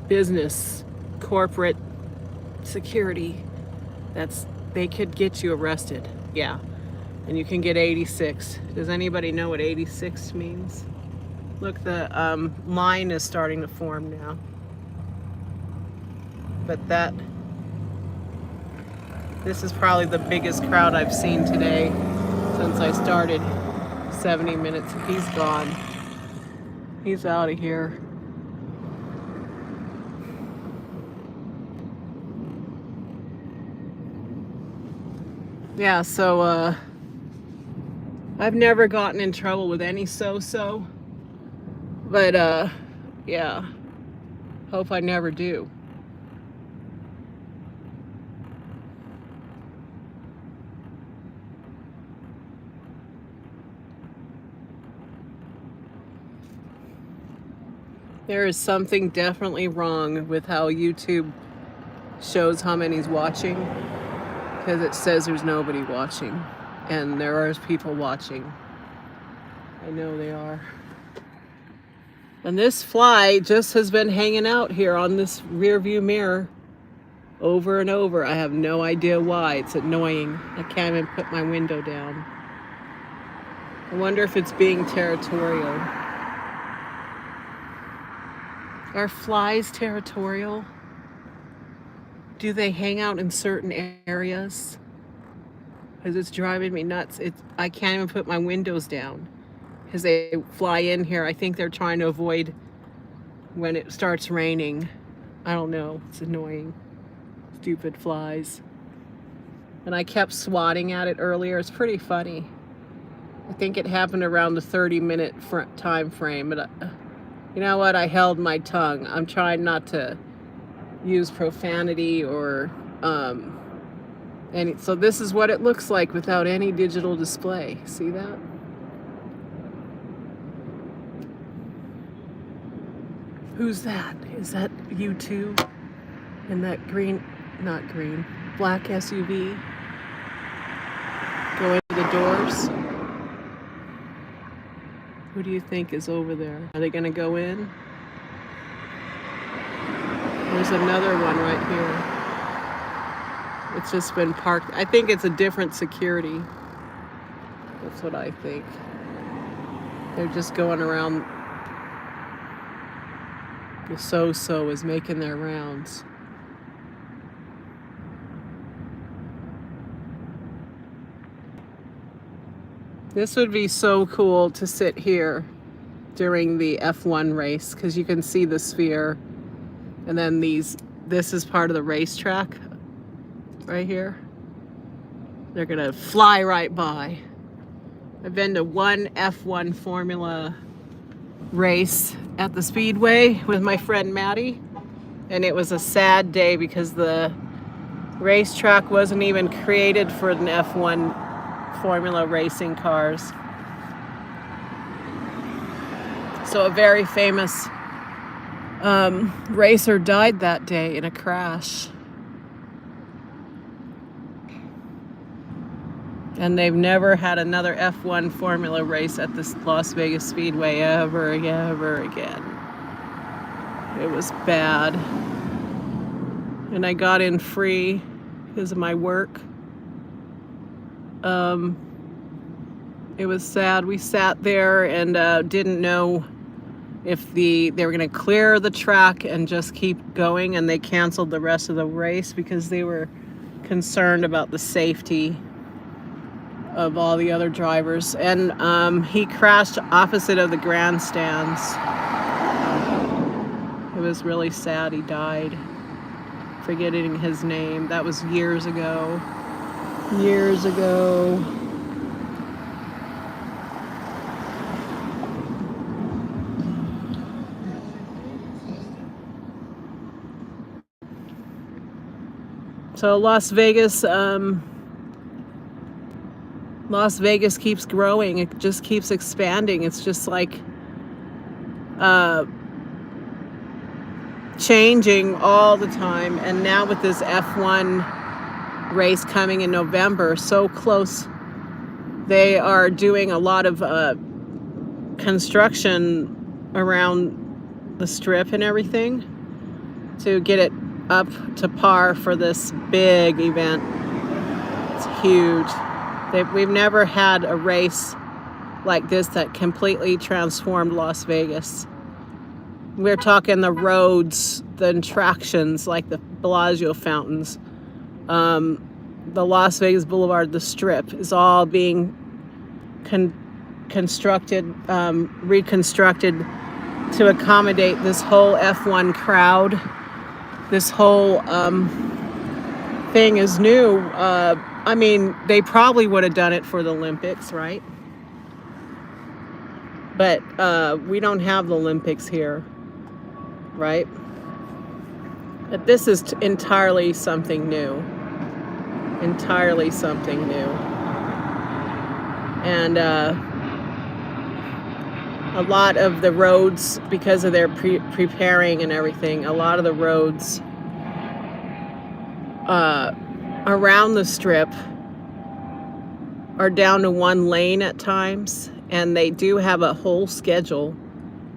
business, corporate security. They could get you arrested, yeah. And you can get 86. Does anybody know what 86 means? Look, the line is starting to form now. But This is probably the biggest crowd I've seen today since I started 70 minutes. He's gone. He's out of here. Yeah, so I've never gotten in trouble with any so-so, but yeah, hope I never do. There is something definitely wrong with how YouTube shows how many's watching, because it says there's nobody watching, and there are people watching. I know they are. And this fly just has been hanging out here on this rear view mirror over and over. I have no idea why. It's annoying. I can't even put my window down. I wonder if it's being territorial. Are flies territorial? Do they hang out in certain areas? Because it's driving me nuts. I can't even put my windows down because they fly in here. I think they're trying to avoid when it starts raining. I don't know. It's annoying. Stupid flies. And I kept swatting at it earlier. It's pretty funny. I think it happened around the 30-minute time frame, but you know what? I held my tongue. I'm trying not to use profanity or so this is what it looks like without any digital display. See that? Who's that? Is that you two? In that green, not green, black SUV? Go into the doors. Who do you think is over there? Are they gonna go in? There's another one right here. It's just been parked. I think it's a different security. That's what I think. They're just going around. The so-so is making their rounds. This would be so cool to sit here during the F1 race because you can see the sphere, and then this is part of the racetrack right here. They're gonna fly right by. I've been to one F1 Formula race at the Speedway with my friend Maddie, and it was a sad day because the racetrack wasn't even created for an F1 Formula racing cars. So a very famous racer died that day in a crash. And they've never had another F1 Formula race at this Las Vegas Speedway ever again. It was bad. And I got in free because of my work. It was sad. We sat there and didn't know if they were going to clear the track and just keep going, and they canceled the rest of the race because they were concerned about the safety of all the other drivers. And he crashed opposite of the grandstands. It was really sad. He died. Forgetting his name. That was years ago. Years ago. So Las Vegas keeps growing. It just keeps expanding. It's just like changing all the time. And now with this F1 race coming in November, so close, they are doing a lot of construction around the strip and everything to get it up to par for this big event. It's huge. We've never had a race like this that completely transformed Las Vegas. We're talking the roads, the attractions like the Bellagio fountains, the Las Vegas Boulevard, the Strip, is all being reconstructed to accommodate this whole F1 crowd. This whole thing is new. I mean, they probably would have done it for the Olympics, right? But we don't have the Olympics here, right? But this is entirely something new. Entirely something new. And a lot of the roads, because of their preparing and everything, a lot of the roads around the Strip are down to one lane at times, and they do have a whole schedule.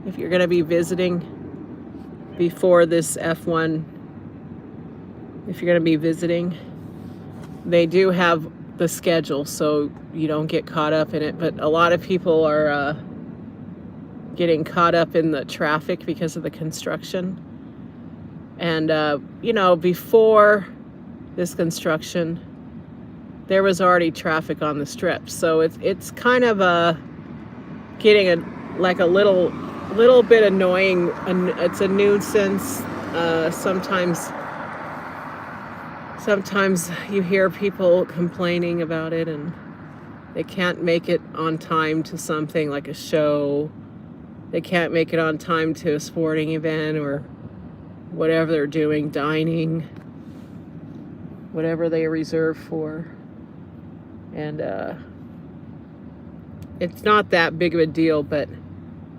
If you're going to be visiting before this F1, if you're going to be visiting, they do have the schedule so you don't get caught up in it. But a lot of people are getting caught up in the traffic because of the construction. And, you know, before this construction, there was already traffic on the Strip. So it's kind of getting like a little bit annoying. It's a nuisance. Sometimes you hear people complaining about it, and they can't make it on time to something like a show. They can't make it on time to a sporting event or whatever they're doing, dining, whatever they reserve for. And it's not that big of a deal, but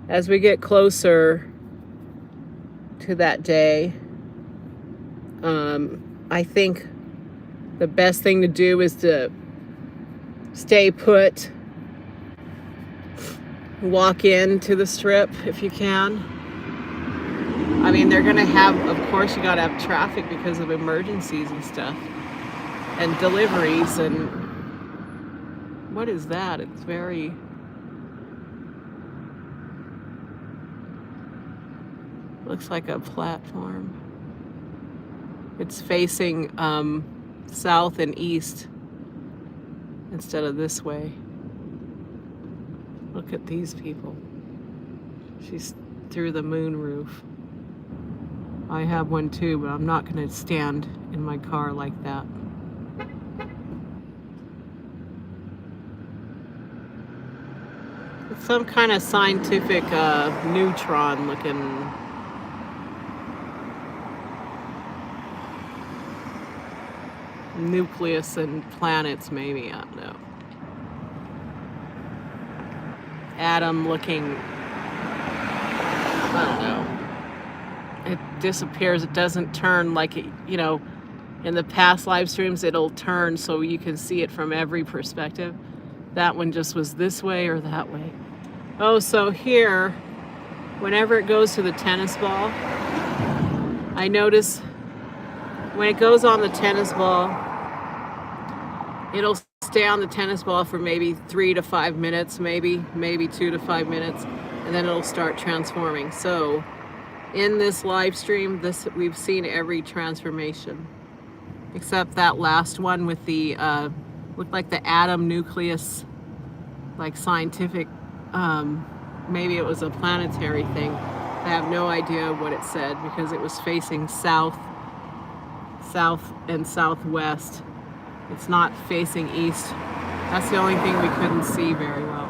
as we get closer to that day, I think the best thing to do is to stay put, walk into the Strip if you can. I mean, they're gonna have, of course, you gotta have traffic because of emergencies and stuff, and deliveries. And what is that? It's very, looks like a platform. It's facing south and east instead of this way. Look at these people. She's through the moon roof. I have one too, but I'm not going to stand in my car like that. It's some kind of scientific neutron looking nucleus and planets, maybe, I don't know. Atom looking, I don't know. It disappears. It doesn't turn like it, you know, in the past live streams it'll turn so you can see it from every perspective. That one just was this way or that way. Oh, so here, whenever it goes to the tennis ball, I notice when it goes on the tennis ball, it'll stay on the tennis ball for maybe 3 to 5 minutes, maybe 2 to 5 minutes, and then it'll start transforming. So in this live stream, we've seen every transformation except that last one with the looked like the atom nucleus, like scientific, maybe it was a planetary thing. I have no idea what it said because it was facing south and southwest. It's not facing east. That's the only thing we couldn't see very well.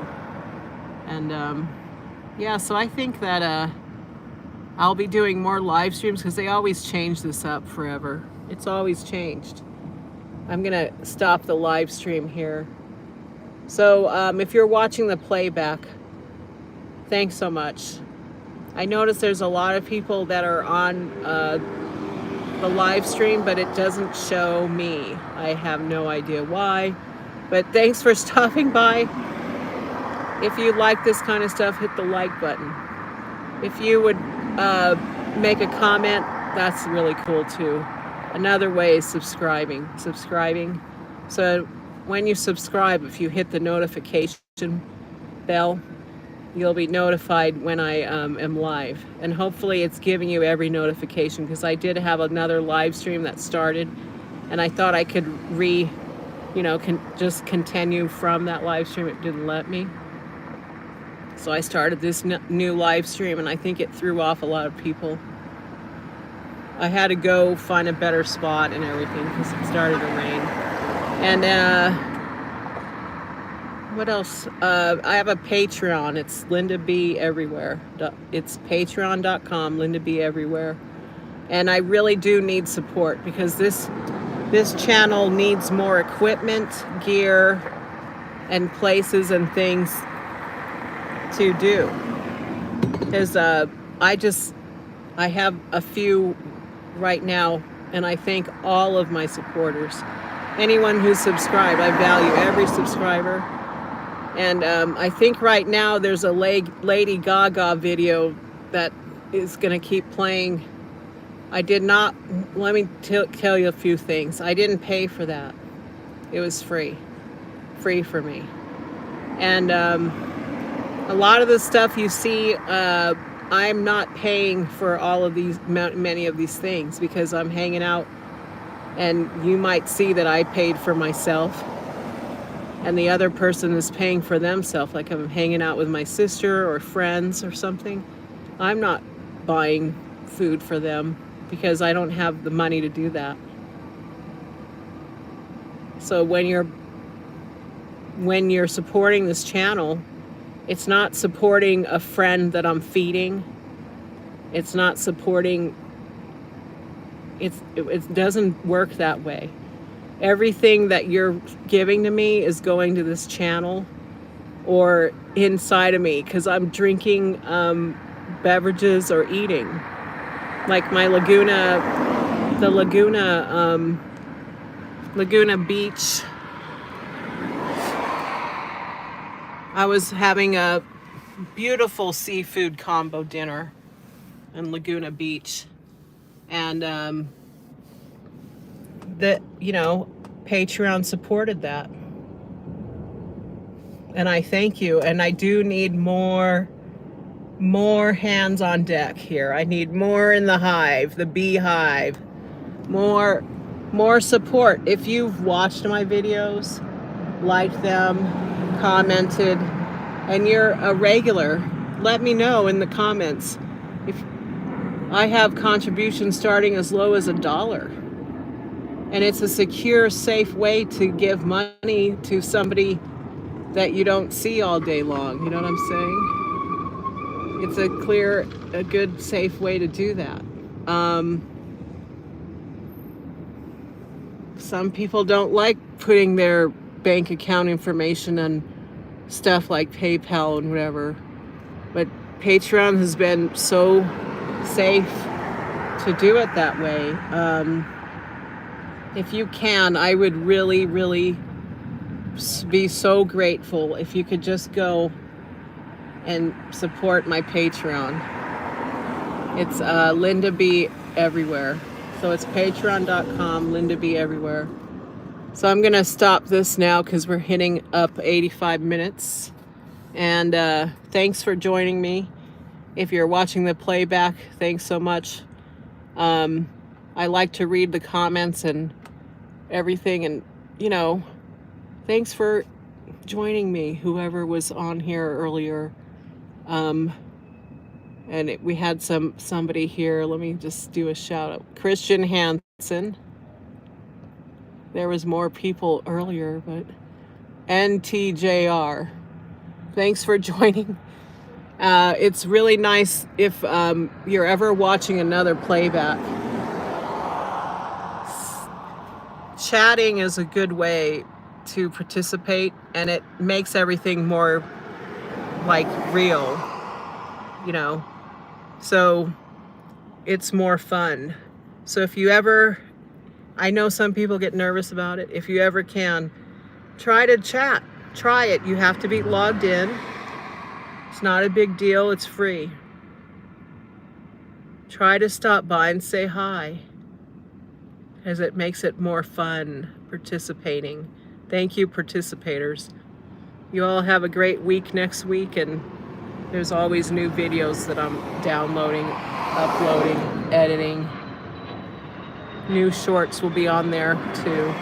And yeah, so I think that I'll be doing more live streams because they always change this up forever. It's always changed. I'm gonna stop the live stream here. So if you're watching the playback, thanks so much. I noticed there's a lot of people that are on the live stream, but it doesn't show me. I have no idea why, but thanks for stopping by. If you like this kind of stuff, hit the like button. If you would make a comment, that's really cool too. Another way is subscribing. So when you subscribe, if you hit the notification bell, you'll be notified when I am live. And hopefully it's giving you every notification, because I did have another live stream that started and I thought I could you know, can just continue from that live stream. It didn't let me. So I started this new live stream, and I think it threw off a lot of people. I had to go find a better spot and everything because it started to rain. And what else? I have a Patreon. It's Linda B Everywhere. It's patreon.com, Linda B Everywhere. And I really do need support because this channel needs more equipment, gear, and places and things to do. Because I have a few right now, and I thank all of my supporters. Anyone who's subscribed, I value every subscriber. And I think right now there's a Lady Gaga video that is going to keep playing. I did not, let me tell you a few things. I didn't pay for that. It was free for me. And a lot of the stuff you see, I'm not paying for all of these, many of these things, because I'm hanging out, and you might see that I paid for myself and the other person is paying for themselves, like I'm hanging out with my sister or friends or something. I'm not buying food for them because I don't have the money to do that. So when you're supporting this channel, it's not supporting a friend that I'm feeding. It's not supporting, it doesn't work that way. Everything that you're giving to me is going to this channel or inside of me, because I'm drinking beverages or eating. Like my Laguna Beach. I was having a beautiful seafood combo dinner in Laguna Beach. And Patreon supported that. And I thank you. And I do need more hands on deck here. I need more in the hive, the beehive. More support. If you've watched my videos, liked them, commented, and you're a regular, let me know in the comments. If I have contributions starting as low as $1. And it's a secure, safe way to give money to somebody that you don't see all day long. You know what I'm saying? It's a good, safe way to do that. Some people don't like putting their bank account information on stuff like PayPal and whatever. But Patreon has been so safe to do it that way. If you can, I would really, really be so grateful if you could just go and support my Patreon. It's Linda B Everywhere. So it's patreon.com, Linda B Everywhere. So I'm going to stop this now because we're hitting up 85 minutes. And thanks for joining me. If you're watching the playback, thanks so much. I like to read the comments and everything, and thanks for joining me, whoever was on here earlier. And we had somebody here. Let me just do a shout out. Christian Hansen. There was more people earlier, but NTJR. Thanks for joining. It's really nice if you're ever watching another playback. Chatting is a good way to participate, and it makes everything more like real, so it's more fun. So if you ever, I know some people get nervous about it. If you ever can, try to chat. Try it. You have to be logged in. It's not a big deal. It's free. Try to stop by and say hi, as it makes it more fun participating. Thank you, participators. You all have a great week next week, and there's always new videos that I'm downloading, uploading, editing. New shorts will be on there too.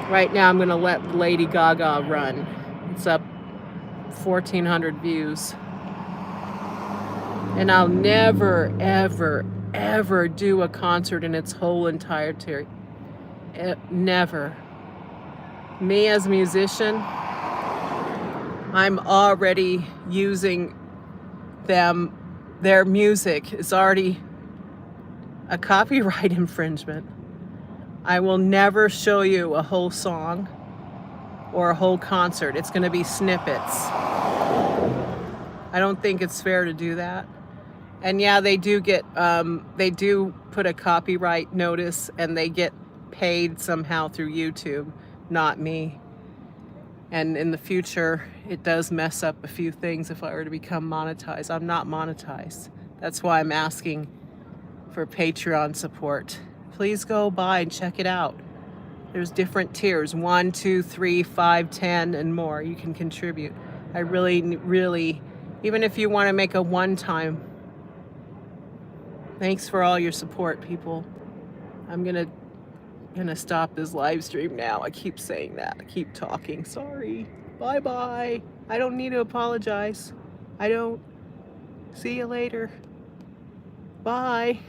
Right now I'm gonna let Lady Gaga run. It's up 1,400 views. And I'll never, ever, ever do a concert in its whole entirety. Never. Me as a musician, I'm already using them. Their music is already a copyright infringement. I will never show you a whole song or a whole concert. It's going to be snippets. I don't think it's fair to do that. And yeah, they do put a copyright notice and they get paid somehow through YouTube, not me. And in the future, it does mess up a few things if I were to become monetized. I'm not monetized. That's why I'm asking for Patreon support. Please go by and check it out. There's different tiers, 1, 2, 3, 5, 10, and more. You can contribute. I really, even if you want to make a one-time, thanks for all your support, people. I'm gonna stop this live stream now. I keep saying that. I keep talking. Sorry. Bye-bye. I don't need to apologize. I don't. See you later. Bye.